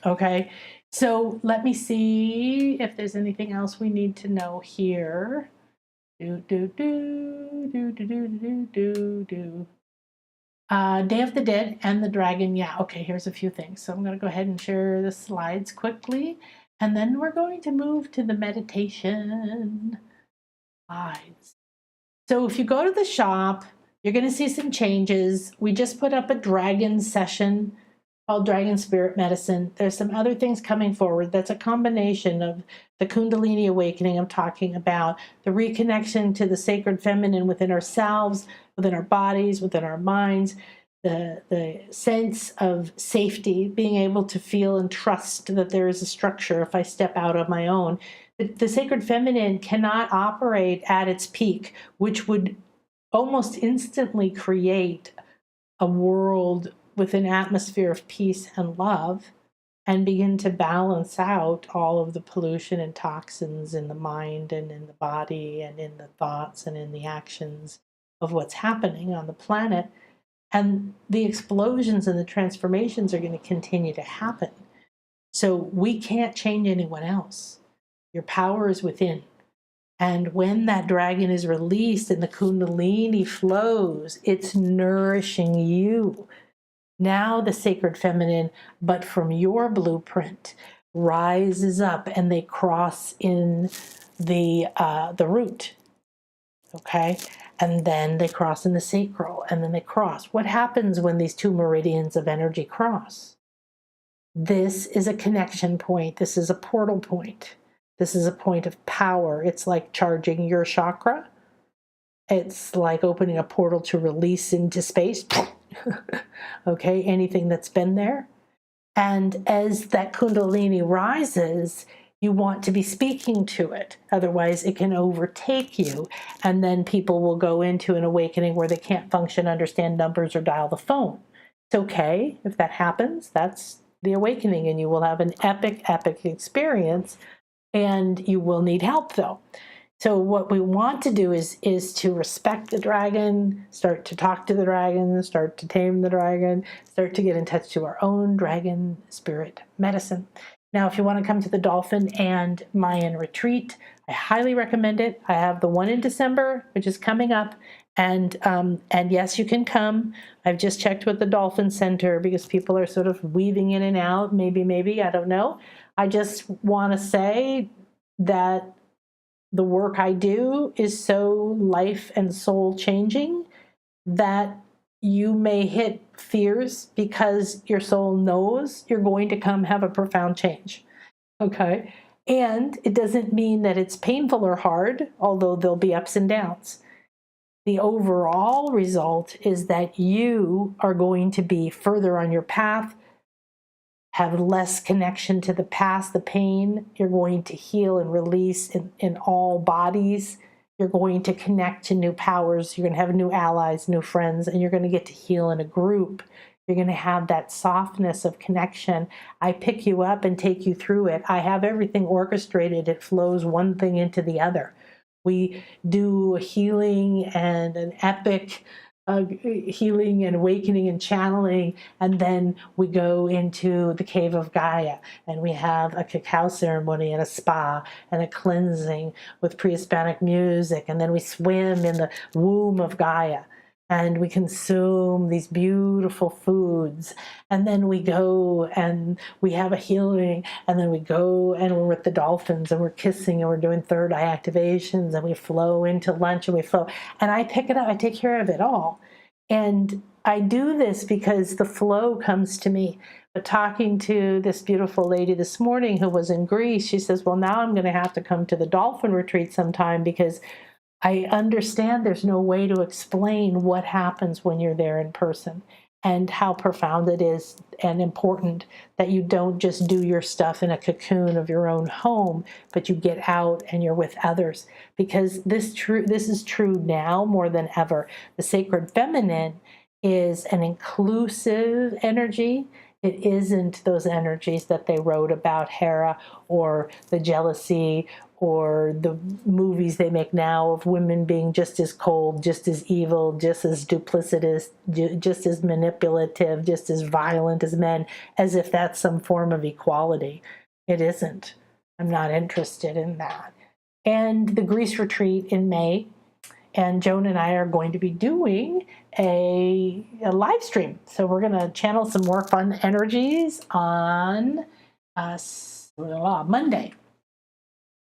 okay? So let me see if there's anything else we need to know here. Day of the Dead and the Dragon. Yeah, okay, here's a few things. So I'm going to go ahead and share the slides quickly, and then we're going to move to the meditation slides. So if you go to the shop, you're going to see some changes. We just put up a dragon session called Dragon Spirit Medicine. There's some other things coming forward. That's a combination of the Kundalini awakening I'm talking about, the reconnection to the sacred feminine within ourselves, within our bodies, within our minds, the sense of safety, being able to feel and trust that there is a structure if I step out on my own. The sacred feminine cannot operate at its peak, which would almost instantly create a world with an atmosphere of peace and love, and begin to balance out all of the pollution and toxins in the mind and in the body and in the thoughts and in the actions of what's happening on the planet. And the explosions and the transformations are going to continue to happen. So we can't change anyone else. Your power is within. And when that dragon is released and the Kundalini flows, it's nourishing you. Now the sacred feminine, but from your blueprint, rises up, and they cross in the root, okay? And then they cross in the sacral, and then they cross. What happens when these two meridians of energy cross? This is a connection point. This is a portal point. This is a point of power. It's like charging your chakra. It's like opening a portal to release into space. Okay, anything that's been there. And as that Kundalini rises, you want to be speaking to it. Otherwise, it can overtake you. And then people will go into an awakening where they can't function, understand numbers, or dial the phone. It's okay if that happens. That's the awakening, and you will have an epic, epic experience. And you will need help, though. So what we want to do is to respect the dragon, start to talk to the dragon, start to tame the dragon, start to get in touch to our own dragon spirit medicine. Now, if you want to come to the Dolphin and Mayan retreat, I highly recommend it. I have the one in December, which is coming up, and yes, you can come. I've just checked with the Dolphin Center because people are sort of weaving in and out. Maybe I don't know. I just want to say that the work I do is so life and soul changing that you may hit fears because your soul knows you're going to come have a profound change. Okay. And it doesn't mean that it's painful or hard, although there'll be ups and downs. The overall result is that you are going to be further on your path, have less connection to the past, the pain. You're going to heal and release in all bodies. You're going to connect to new powers. You're going to have new allies, new friends, and you're going to get to heal in a group. You're going to have that softness of connection. I pick you up and take you through it. I have everything orchestrated. It flows one thing into the other. We do healing and an epic healing and awakening and channeling, and then we go into the cave of Gaia, and we have a cacao ceremony and a spa and a cleansing with pre-Hispanic music, and then we swim in the womb of Gaia, and we consume these beautiful foods, and then we go and we have a healing, and then we go and we're with the dolphins and we're kissing and we're doing third eye activations, and we flow into lunch and we flow, and I pick it up, I take care of it all. And I do this because the flow comes to me. But talking to this beautiful lady this morning who was in Greece, she says, well, now I'm going to have to come to the Dolphin retreat sometime because I understand there's no way to explain what happens when you're there in person and how profound it is and important that you don't just do your stuff in a cocoon of your own home, but you get out and you're with others. Because this is true now more than ever. The sacred feminine is an inclusive energy. It isn't those energies that they wrote about, Hera, or the jealousy, or the movies they make now of women being just as cold, just as evil, just as duplicitous, just as manipulative, just as violent as men, as if that's some form of equality. It isn't. I'm not interested in that. And the Greece retreat in May, and Joan and I are going to be doing a live stream. So we're going to channel some more fun energies on Monday.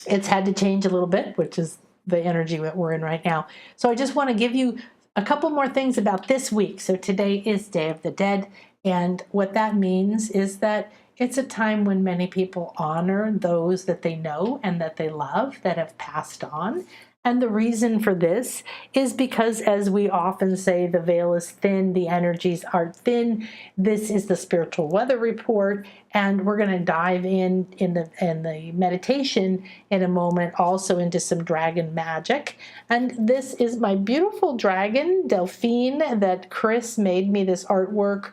It's had to change a little bit, which is the energy that we're in right now. So I just want to give you a couple more things about this week. So today is Day of the Dead. And what that means is that it's a time when many people honor those that they know and that they love that have passed on. And the reason for this is because, as we often say, the veil is thin, the energies are thin. This is the spiritual weather report, and we're going to dive in the meditation in a moment, also into some dragon magic. And this is my beautiful dragon, Delphine, that Chris made me this artwork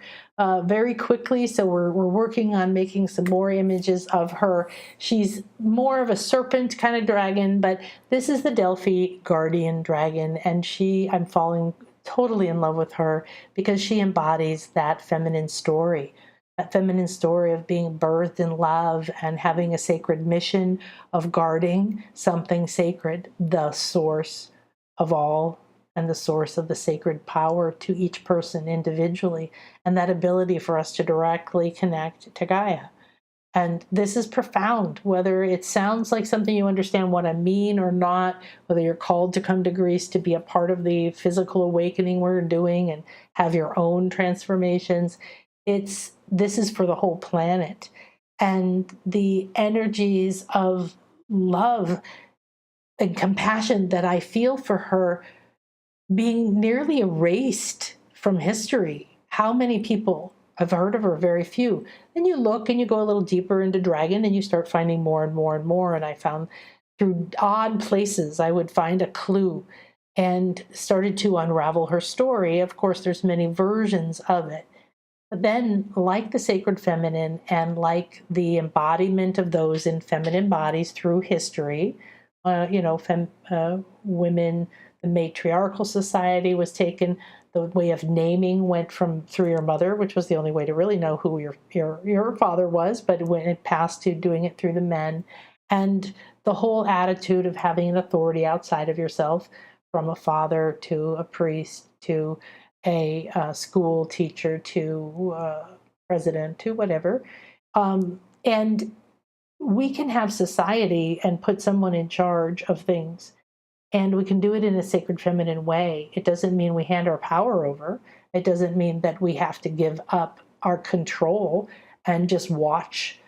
very quickly. So we're working on making some more images of her. She's more of a serpent kind of dragon, but this is the Delphi guardian dragon, and I'm falling totally in love with her because she embodies that feminine story of being birthed in love and having a sacred mission of guarding something sacred, the source of all and the source of the sacred power to each person individually, and that ability for us to directly connect to Gaia. And this is profound, whether it sounds like something you understand what I mean or not, whether you're called to come to Greece to be a part of the physical awakening we're doing and have your own transformations. This is for the whole planet. And the energies of love and compassion that I feel for her being nearly erased from history. How many people have heard of her? Very few. Then you look and you go a little deeper into dragon and you start finding more and more and more. And I found through odd places, I would find a clue and started to unravel her story. Of course, there's many versions of it. But then, like the sacred feminine and like the embodiment of those in feminine bodies through history, women, the matriarchal society was taken. The way of naming went through your mother, which was the only way to really know who your father was, but when it passed to doing it through the men. And the whole attitude of having an authority outside of yourself, from a father to a priest to a school teacher to president to whatever. And we can have society and put someone in charge of things, and we can do it in a sacred feminine way. It doesn't mean we hand our power over. It doesn't mean that we have to give up our control and just watch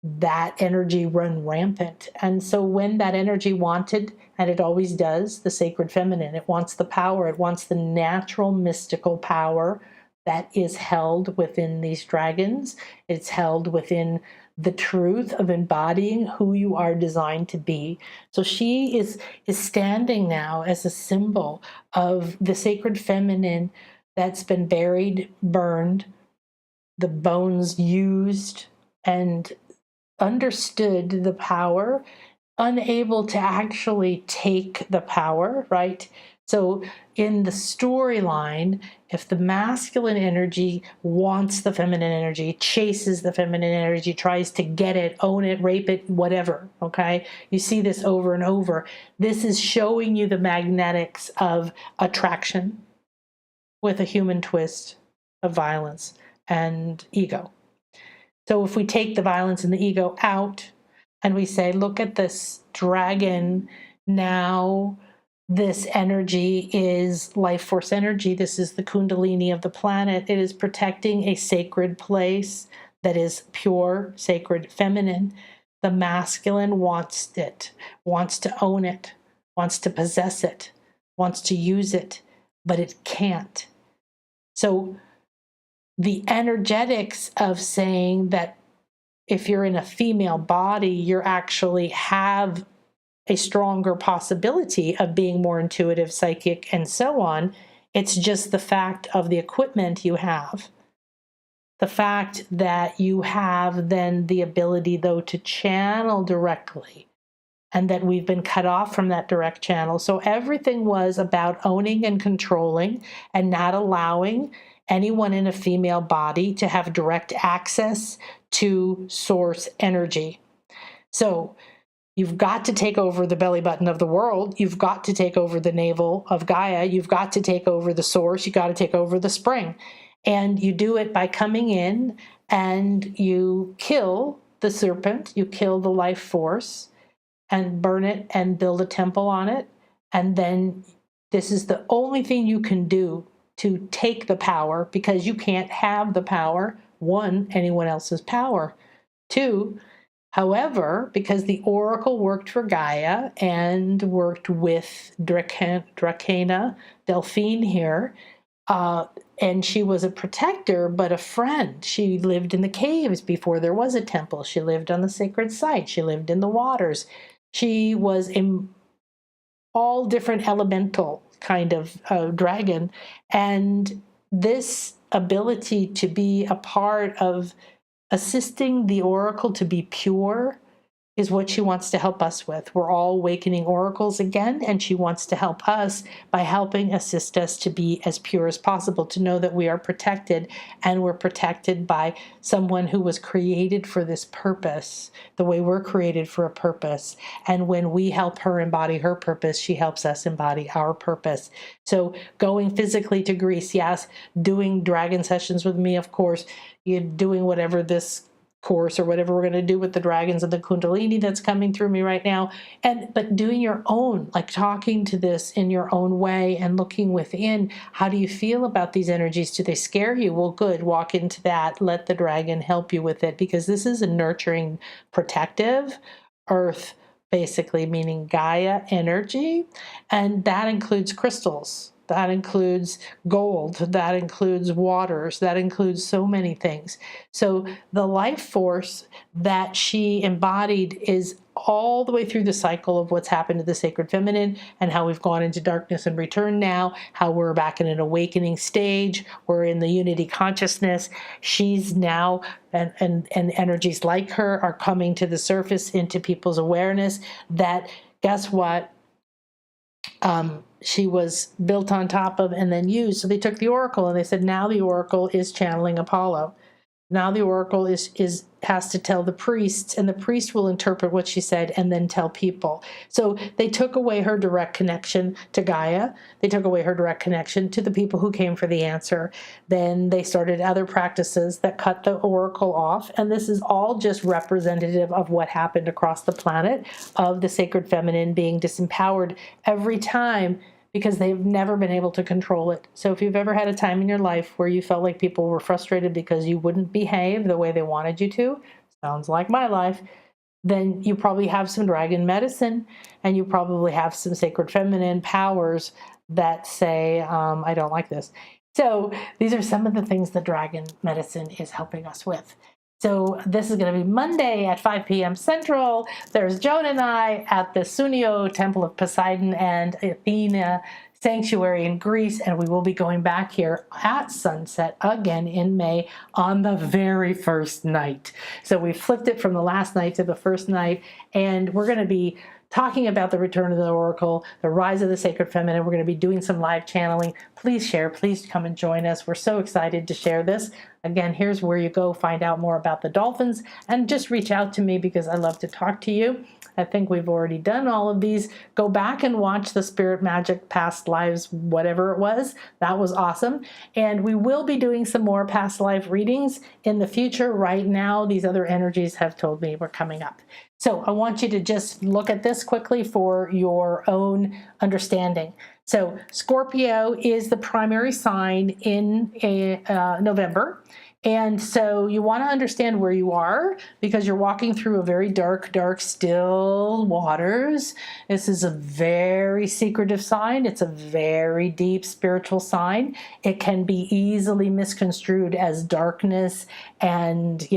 that energy run rampant. And so when that energy wanted, and it always does, the sacred feminine, it wants the power, it wants the natural mystical power that is held within these dragons. It's held within the truth of embodying who you are designed to be. So she is standing now as a symbol of the sacred feminine that's been buried, burned, the bones used, and understood the power, unable to actually take the power, right? So in the storyline, if the masculine energy wants the feminine energy, chases the feminine energy, tries to get it, own it, rape it, whatever, okay? You see this over and over. This is showing you the magnetics of attraction with a human twist of violence and ego. So if we take the violence and the ego out and we say, look at this dragon now, this energy is life force energy. This is the kundalini of the planet. It is protecting a sacred place that is pure, sacred, feminine. The masculine wants it, wants to own it, wants to possess it, wants to use it, but it can't. So the energetics of saying that if you're in a female body, you actually have a stronger possibility of being more intuitive, psychic, and so on. It's just the fact of the equipment you have. The fact that you have then the ability, though, to channel directly, and that we've been cut off from that direct channel. So everything was about owning and controlling and not allowing anyone in a female body to have direct access to source energy. So you've got to take over the belly button of the world. You've got to take over the navel of Gaia. You've got to take over the source. You've got to take over the spring. And you do it by coming in and you kill the serpent, you kill the life force and burn it and build a temple on it. And then this is the only thing you can do to take the power, because you can't have the power, one, anyone else's power. Two, however, because the oracle worked for Gaia and worked with Dracana, Delphine here, and she was a protector, but a friend. She lived in the caves before there was a temple. She lived on the sacred site. She lived in the waters. She was in all different elemental kind of dragon. And this ability to be a part of assisting the oracle to be pure is what she wants to help us with. We're all awakening oracles again, and she wants to help us by helping assist us to be as pure as possible, to know that we are protected, and we're protected by someone who was created for this purpose, the way we're created for a purpose. And when we help her embody her purpose, she helps us embody our purpose. So going physically to Greece, yes, doing dragon sessions with me, of course, you're doing whatever this course or whatever we're going to do with the dragons and the kundalini that's coming through me right now, but doing your own, like talking to this in your own way and looking within. How do you feel about these energies? Do they scare you? Well, good, walk into that, let the dragon help you with it, because this is a nurturing, protective earth, basically, meaning Gaia energy, and that includes crystals. That includes gold, that includes waters, that includes so many things. So the life force that she embodied is all the way through the cycle of what's happened to the sacred feminine and how we've gone into darkness and returned now, how we're back in an awakening stage, we're in the unity consciousness. She's now, and energies like her are coming to the surface into people's awareness that guess what? She was built on top of and then used. So they took the oracle and they said, now the oracle is channeling Apollo. Now the oracle has to tell the priests, and the priest will interpret what she said and then tell people. So they took away her direct connection to Gaia. They took away her direct connection to the people who came for the answer. Then they started other practices that cut the oracle off. And this is all just representative of what happened across the planet, of the sacred feminine being disempowered every time, because they've never been able to control it. So if you've ever had a time in your life where you felt like people were frustrated because you wouldn't behave the way they wanted you to, sounds like my life, then you probably have some dragon medicine, and you probably have some sacred feminine powers that say, I don't like this. So these are some of the things the dragon medicine is helping us with. So this is going to be Monday at 5 p.m. Central. There's Joan and I at the Sunio Temple of Poseidon and Athena Sanctuary in Greece, and we will be going back here at sunset again in May on the very first night. So we flipped it from the last night to the first night, and we're going to be talking about the return of the oracle, the rise of the sacred feminine. We're going to be doing some live channeling. Please share. Please come and join us. We're so excited to share this. Again, here's where you go find out more about the dolphins, and just reach out to me because I love to talk to you. I think we've already done all of these. Go back and watch the Spirit Magic Past Lives, whatever it was. That was awesome. And we will be doing some more past life readings in the future. Right now, these other energies have told me we're coming up. So I want you to just look at this quickly for your own understanding. So Scorpio is the primary sign in November. And so you want to understand where you are, because you're walking through a very dark, still waters. This is a very secretive sign. It's a very deep spiritual sign. It can be easily misconstrued as darkness and,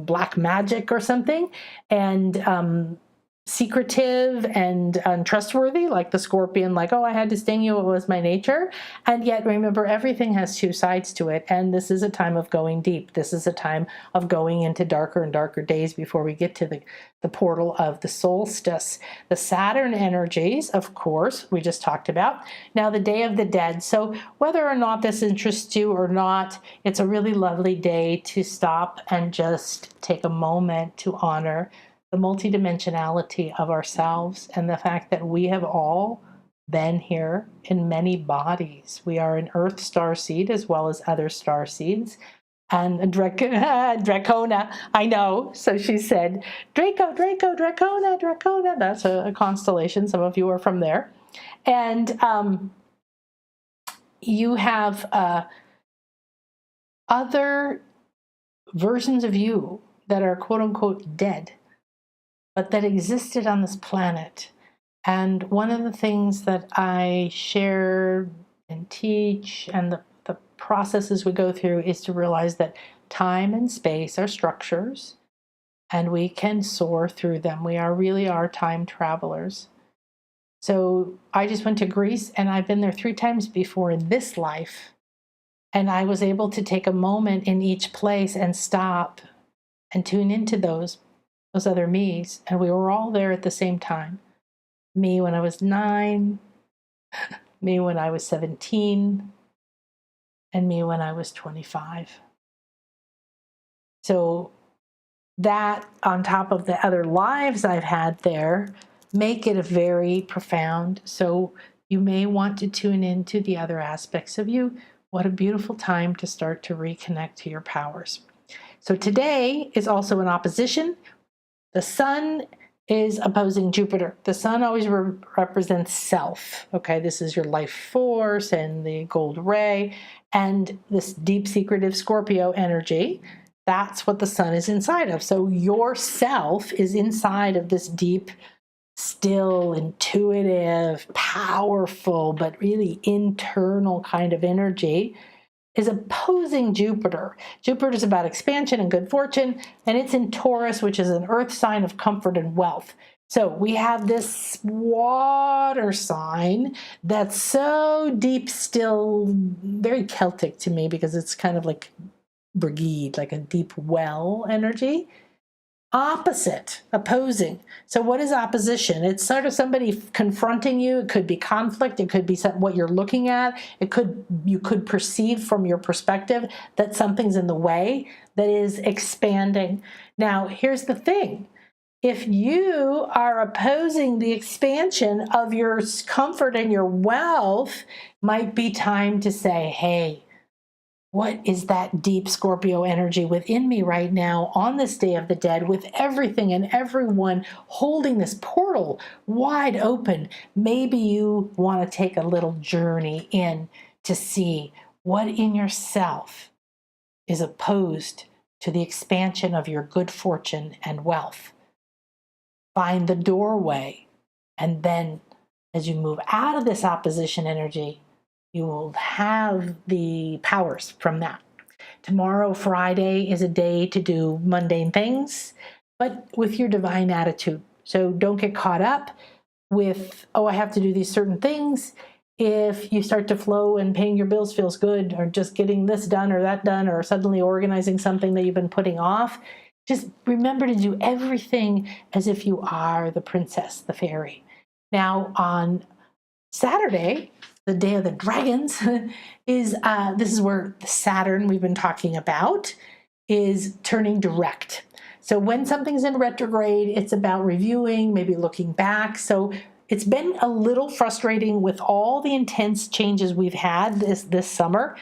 black magic or something. And secretive and untrustworthy, like the scorpion, like, oh, I had to sting you, it was my nature. And yet, remember, everything has two sides to it, and this is a time of going deep. This is a time of going into darker and darker days before we get to the portal of the solstice. The Saturn energies, of course, we just talked about. Now, the Day of the Dead. So whether or not this interests you or not, it's a really lovely day to stop and just take a moment to honor the multidimensionality of ourselves and the fact that we have all been here in many bodies. We are an Earth star seed as well as other star seeds. And Dracona, I know. So she said, Dracona. That's a constellation. Some of you are from there. And you have other versions of you that are quote unquote dead, but that existed on this planet. And one of the things that I share and teach, and the processes we go through, is to realize that time and space are structures, and we can soar through them. We really are time travelers. So I just went to Greece, and I've been there 3 times before in this life. And I was able to take a moment in each place and stop and tune into those other me's, and we were all there at the same time. Me when I was 9, me when I was 17, and me when I was 25. So that, on top of the other lives I've had there, make it very profound. So you may want to tune into the other aspects of you. What a beautiful time to start to reconnect to your powers. So today is also an opposition. The sun is opposing Jupiter. The sun always represents self. Okay, this is your life force and the gold ray, and this deep secretive Scorpio energy. That's what the sun is inside of. So your self is inside of this deep, still, intuitive, powerful, but really internal kind of energy is opposing Jupiter. Jupiter is about expansion and good fortune, and it's in Taurus, which is an earth sign of comfort and wealth. So we have this water sign that's so deep, still, very Celtic to me, because it's kind of like Brigid, like a deep well energy. Opposite, opposing. So what is opposition? It's sort of somebody confronting you. It could be conflict. It could be what you're looking at. You could perceive from your perspective that something's in the way that is expanding. Now, here's the thing. If you are opposing the expansion of your comfort and your wealth, might be time to say, hey, what is that deep Scorpio energy within me right now on this Day of the Dead, with everything and everyone holding this portal wide open? Maybe you want to take a little journey in to see what in yourself is opposed to the expansion of your good fortune and wealth. Find the doorway, and then as you move out of this opposition energy, you will have the powers from that. Tomorrow, Friday, is a day to do mundane things, but with your divine attitude. So don't get caught up with, oh, I have to do these certain things. If you start to flow and paying your bills feels good, or just getting this done or that done, or suddenly organizing something that you've been putting off, just remember to do everything as if you are the princess, the fairy. Now, on Saturday, the Day of the Dragons, this is where Saturn, we've been talking about, is turning direct. So when something's in retrograde, it's about reviewing, maybe looking back. So it's been a little frustrating with all the intense changes we've had this summer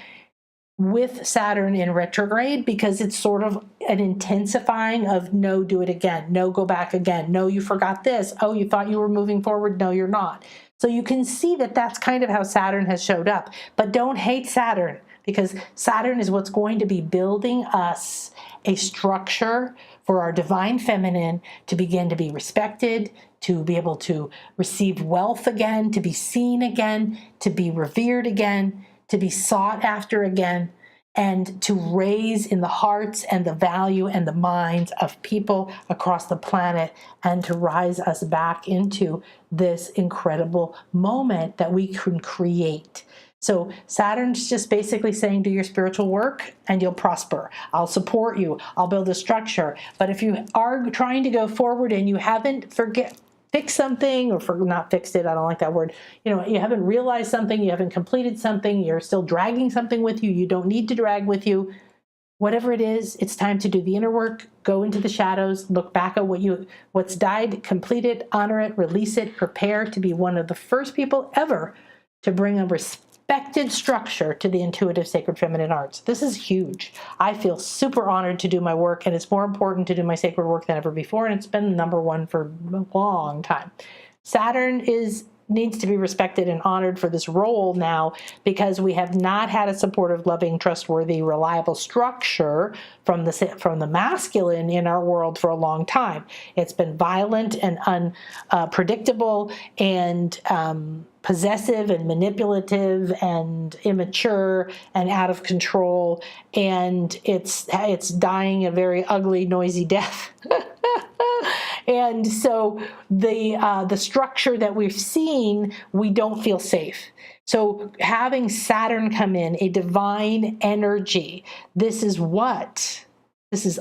with Saturn in retrograde, because it's sort of an intensifying of no, do it again. No, go back again. No, you forgot this. Oh, you thought you were moving forward. No, you're not. So you can see that that's kind of how Saturn has showed up. But don't hate Saturn, because Saturn is what's going to be building us a structure for our divine feminine to begin to be respected, to be able to receive wealth again, to be seen again, to be revered again, to be sought after again, and to raise in the hearts and the value and the minds of people across the planet, and to rise us back into this incredible moment that we can create. So Saturn's just basically saying, do your spiritual work and you'll prosper. I'll support you. I'll build a structure. But if you are trying to go forward and you haven't fixed something, or not fixed it, I don't like that word. You haven't realized something, you haven't completed something, you're still dragging something with you, you don't need to drag with you. Whatever it is, it's time to do the inner work, go into the shadows, look back at what's died, complete it, honor it, release it, prepare to be one of the first people ever to bring a respected structure to the intuitive sacred feminine arts. This is huge. I feel super honored to do my work, and it's more important to do my sacred work than ever before, and it's been number one for a long time. Saturn needs to be respected and honored for this role now, because we have not had a supportive, loving, trustworthy, reliable structure from the masculine in our world for a long time. It's been violent and unpredictable and possessive and manipulative and immature and out of control, and it's dying a very ugly, noisy death. And so the structure that we've seen, we don't feel safe. So having Saturn come in, a divine energy, this is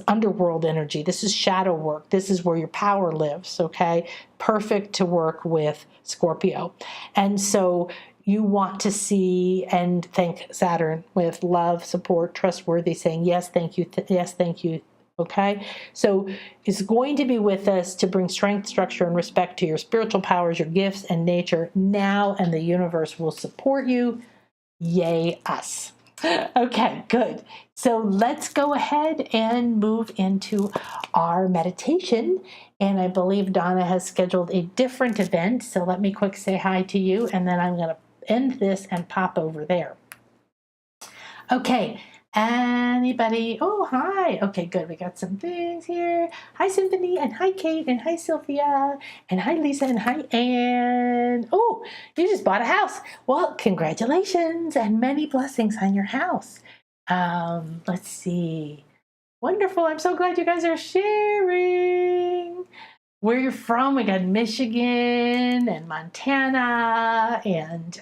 underworld energy. This is shadow work. This is where your power lives, okay? Perfect to work with Scorpio. And so you want to see and thank Saturn with love, support, trustworthy, saying, yes, thank you, yes, thank you. Okay, so it's going to be with us to bring strength, structure, and respect to your spiritual powers, your gifts, and nature now, and the universe will support you. Yay, us. Okay, good. So let's go ahead and move into our meditation. And I believe Donna has scheduled a different event. So let me quick say hi to you, and then I'm going to end this and pop over there. Okay. Anybody? Oh, hi. Okay, good. We got some things here. Hi, Symphony, and hi, Kate, and hi, Sylvia, and hi, Lisa, and hi, Anne. Oh, you just bought a house. Well, congratulations and many blessings on your house. Let's see. Wonderful. I'm so glad you guys are sharing. Where you're from, we got Michigan and Montana and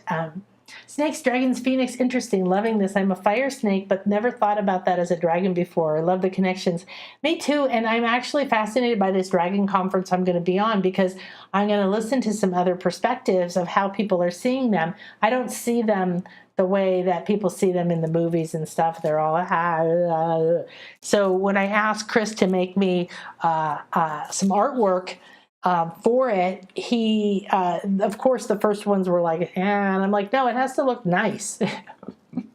Snakes, dragons, phoenix, interesting. Loving this. I'm a fire snake, but never thought about that as a dragon before. I love the connections. Me too. And I'm actually fascinated by this dragon conference I'm going to be on, because I'm going to listen to some other perspectives of how people are seeing them. I don't see them the way that people see them in the movies and stuff. They're all, So when I asked Chris to make me some artwork for it, he, of course, the first ones were like, and I'm like, no, it has to look nice. It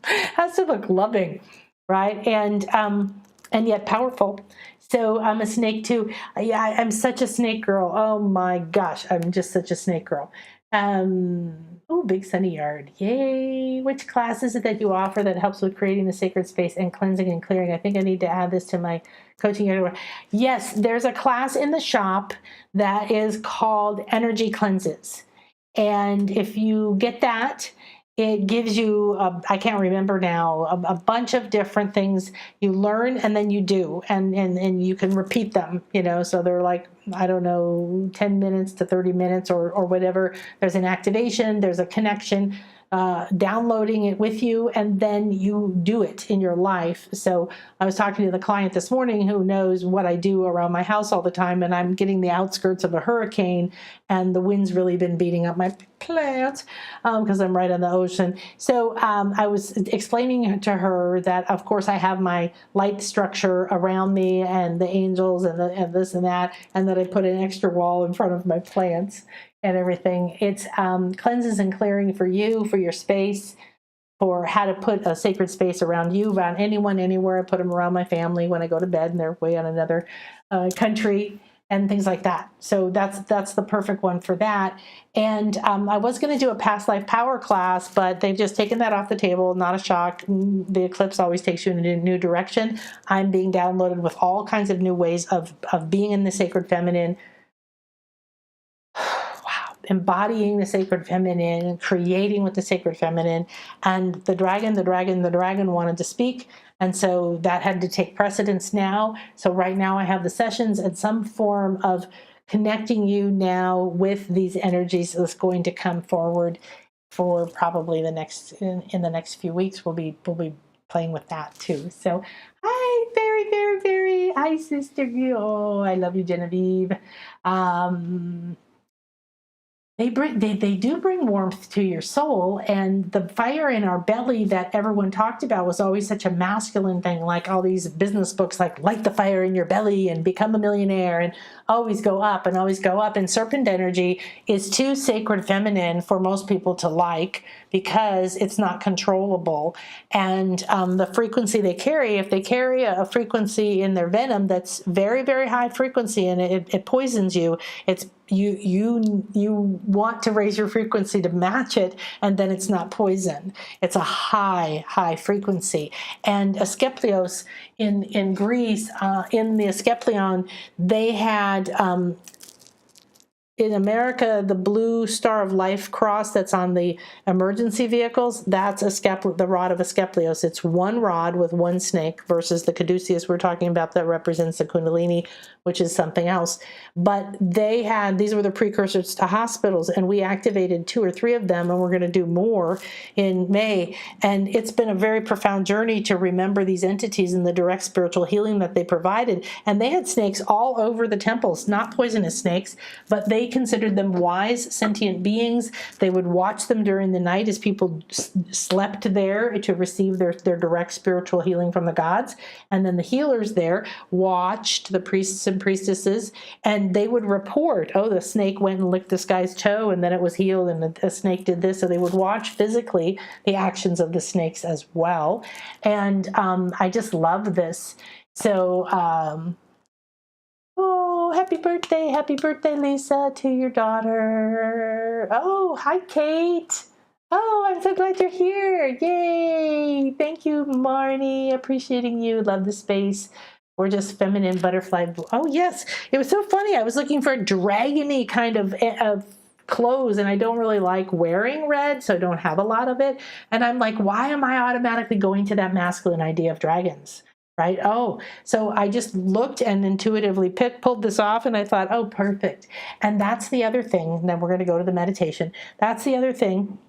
has to look loving, right? And yet powerful. So I'm a snake too. Yeah, I'm such a snake girl. Oh my gosh, I'm just such a snake girl. Oh, big sunny yard. Yay. Which class is it that you offer that helps with creating the sacred space and cleansing and clearing? I think I need to add this to my coaching everywhere. Yes, there's a class in the shop that is called Energy Cleanses. And if you get that, it gives you, I can't remember now, a bunch of different things you learn and then you do, and you can repeat them, so they're like, I don't know, 10 minutes to 30 minutes or whatever. There's an activation, there's a connection, downloading it with you, and then you do it in your life. So I was talking to the client this morning who knows what I do around my house all the time, and I'm getting the outskirts of a hurricane, and the wind's really been beating up my plants because I'm right on the ocean. So I was explaining to her that, of course, I have my light structure around me and the angels and this and that, and that I put an extra wall in front of my plants and everything. It's cleanses and clearing for you, for your space, for how to put a sacred space around you, around anyone, anywhere. I put them around my family when I go to bed and they're way on another country and things like that. So that's the perfect one for that. And I was going to do a past life power class, but they've just taken that off the table. Not a shock. The eclipse always takes you in a new direction. I'm being downloaded with all kinds of new ways of being in the sacred feminine, embodying the sacred feminine, creating with the sacred feminine. And the dragon wanted to speak. And so that had to take precedence now. So right now I have the sessions and some form of connecting you now with these energies that's going to come forward for probably in the next few weeks. We'll be playing with that too. So hi, very, very, very, hi sister. Oh, I love you, Genevieve. They do bring warmth to your soul, and the fire in our belly that everyone talked about was always such a masculine thing, like all these business books like light the fire in your belly and become a millionaire and always go up and always go up. And serpent energy is too sacred feminine for most people to like because it's not controllable. And the frequency they carry, if they carry a frequency in their venom that's very, very high frequency and it poisons you, it's you want to raise your frequency to match it, and then it's not poison. It's a high frequency. And Asclepios in Greece, in the Asclepion, they had in America, the blue Star of Life cross that's on the emergency vehicles, that's the rod of Asclepios. It's one rod with one snake versus the caduceus we're talking about that represents the Kundalini, which is something else. But these were the precursors to hospitals, and we activated 2 or 3 of them, and we're going to do more in May. And it's been a very profound journey to remember these entities and the direct spiritual healing that they provided. And they had snakes all over the temples, not poisonous snakes, but they considered them wise, sentient beings. They would watch them during the night as people slept there to receive their direct spiritual healing from the gods. And then the healers there watched the priests and priestesses, and they would report, oh, the snake went and licked this guy's toe, and then it was healed, and the snake did this. So they would watch physically the actions of the snakes as well. And I just love this. So, oh, happy birthday, Lisa, to your daughter. Oh, hi, Kate. Oh, I'm so glad you're here. Yay. Thank you, Marnie. Appreciating you. Love the space. We're just feminine butterfly. Oh, yes. It was so funny. I was looking for a dragony kind of clothes, and I don't really like wearing red, so I don't have a lot of it. And I'm like, why am I automatically going to that masculine idea of dragons? Right? Oh, so I just looked and intuitively pulled this off, and I thought, oh, perfect. And that's the other thing. And then we're going to go to the meditation. That's the other thing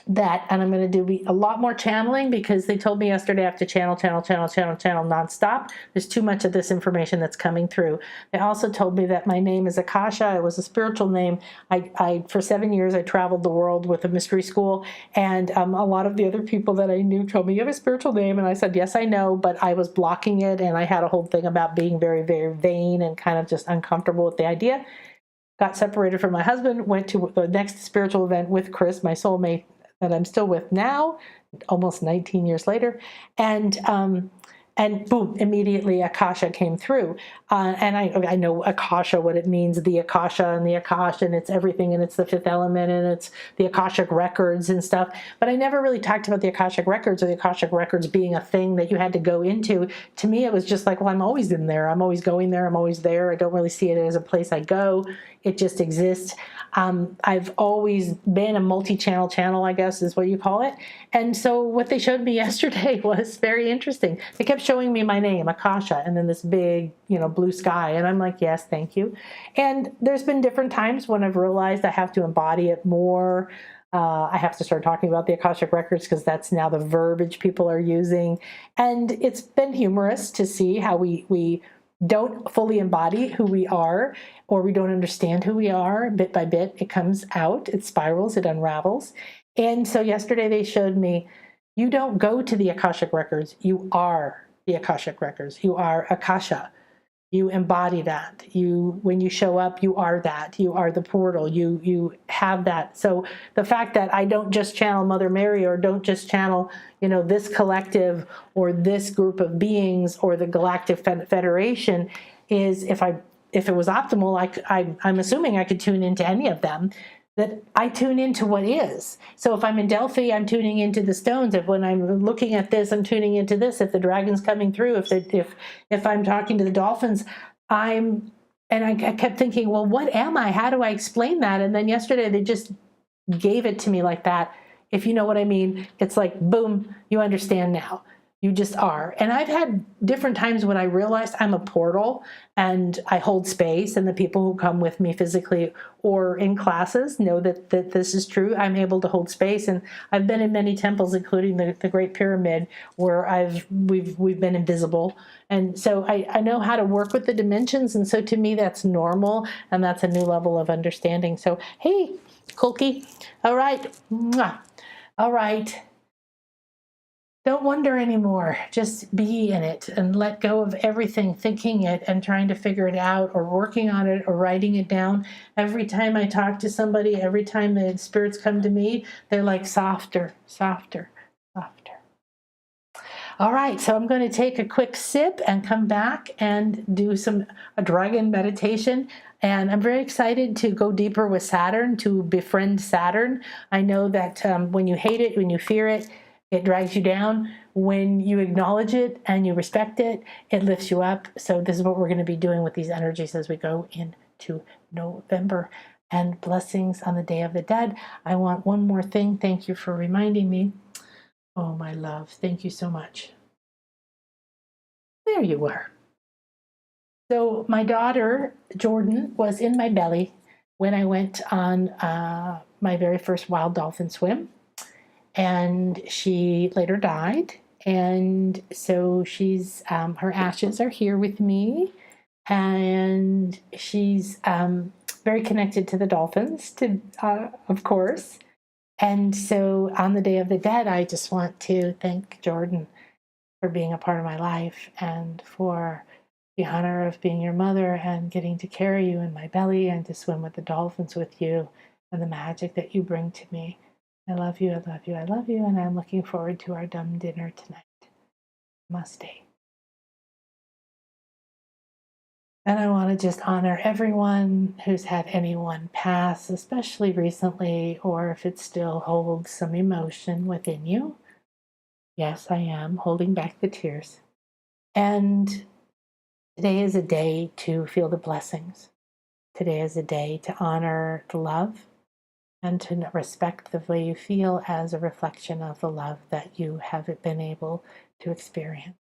that, and I'm going to do a lot more channeling because they told me yesterday I have to channel nonstop. There's too much of this information that's coming through. They also told me that my name is Akasha. It was a spiritual name. I for 7 years I traveled the world with a mystery school, and a lot of the other people that I knew told me you have a spiritual name, and I said yes, I know, but I was blocking it, and I had a whole thing about being very, very vain and kind of just uncomfortable with the idea. Got separated from my husband, went to the next spiritual event with Chris, my soulmate, that I'm still with now, almost 19 years later, and boom, immediately Akasha came through. And I know Akasha, what it means, the Akasha and the Akash, and it's everything, and it's the fifth element, and it's the Akashic records and stuff. But I never really talked about the Akashic records or the Akashic records being a thing that you had to go into. To me, it was just like, well, I'm always in there. I'm always going there. I'm always there. I don't really see it as a place I go. It just exists. I've always been a multi-channel channel, I guess is what you call it. And so what they showed me yesterday was very interesting. They kept showing me my name, Akasha, and then this big, blue sky. And I'm like, yes, thank you. And there's been different times when I've realized I have to embody it more. I have to start talking about the Akashic records because that's now the verbiage people are using. And it's been humorous to see how we don't fully embody who we are, or we don't understand who we are. Bit by bit, it comes out, it spirals, it unravels. And so yesterday they showed me, you don't go to the Akashic records, you are the Akashic records. You are Akasha. You embody that. When you show up, you are that. You are the portal. You have that. So the fact that I don't just channel Mother Mary, or don't just channel, this collective or this group of beings or the Galactic Federation, is if it was optimal, I'm assuming I could tune into any of them. That I tune into what is. So if I'm in Delphi, I'm tuning into the stones. If when I'm looking at this, I'm tuning into this. If the dragon's coming through, if I'm talking to the dolphins, I kept thinking, well, what am I? How do I explain that? And then yesterday they just gave it to me like that. If you know what I mean, it's like, boom, you understand now. You just are. And I've had different times when I realized I'm a portal and I hold space, and the people who come with me physically or in classes know that this is true. I'm able to hold space. And I've been in many temples, including the Great Pyramid, where we've been invisible. And so I know how to work with the dimensions. And so to me, that's normal. And that's a new level of understanding. So, hey, Kulki. All right. Mwah. All right. Don't wonder anymore. Just be in it and let go of everything, thinking it and trying to figure it out, or working on it, or writing it down. Every time I talk to somebody, every time the spirits come to me, they're like, softer, softer, softer. All right, so I'm going to take a quick sip and come back and do a dragon meditation. And I'm very excited to go deeper with Saturn, to befriend Saturn. I know that when you hate it, when you fear it, it drags you down. When you acknowledge it and you respect it, it lifts you up. So this is what we're going to be doing with these energies as we go into November. And blessings on the Day of the Dead. I want one more thing. Thank you for reminding me. Oh, my love. Thank you so much. There you were. So my daughter, Jordan, was in my belly when I went on my very first wild dolphin swim. And she later died. And so she's, her ashes are here with me. And she's very connected to the dolphins, of course. And so on the Day of the Dead, I just want to thank Jordan for being a part of my life, and for the honor of being your mother and getting to carry you in my belly and to swim with the dolphins with you, and the magic that you bring to me. I love you, I love you, I love you, and I'm looking forward to our dumb dinner tonight. Namaste. And I want to just honor everyone who's had anyone pass, especially recently, or if it still holds some emotion within you. Yes, I am holding back the tears. And today is a day to feel the blessings. Today is a day to honor the love and to respect the way you feel as a reflection of the love that you have been able to experience.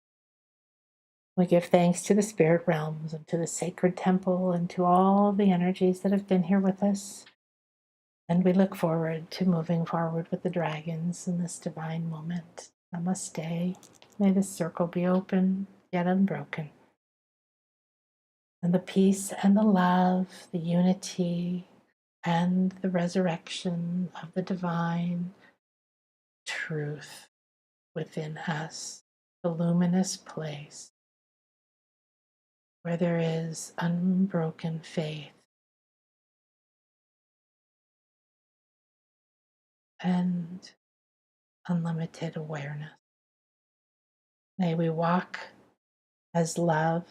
We give thanks to the spirit realms and to the sacred temple and to all the energies that have been here with us. And we look forward to moving forward with the dragons in this divine moment. Namaste. May this circle be open, yet unbroken. And the peace and the love, the unity, and the resurrection of the divine truth within us, the luminous place where there is unbroken faith and unlimited awareness. May we walk as love,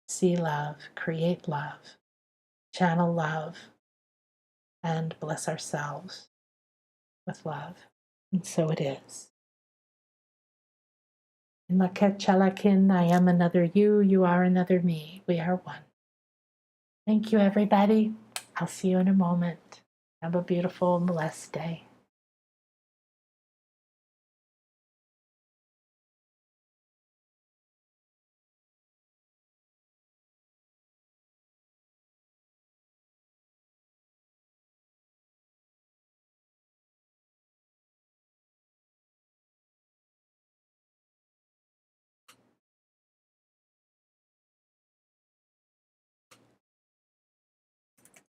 see love, create love, channel love, and bless ourselves with love. And so it is. In Laket Chalakin, I am another you, you are another me. We are one. Thank you, everybody. I'll see you in a moment. Have a beautiful and blessed day.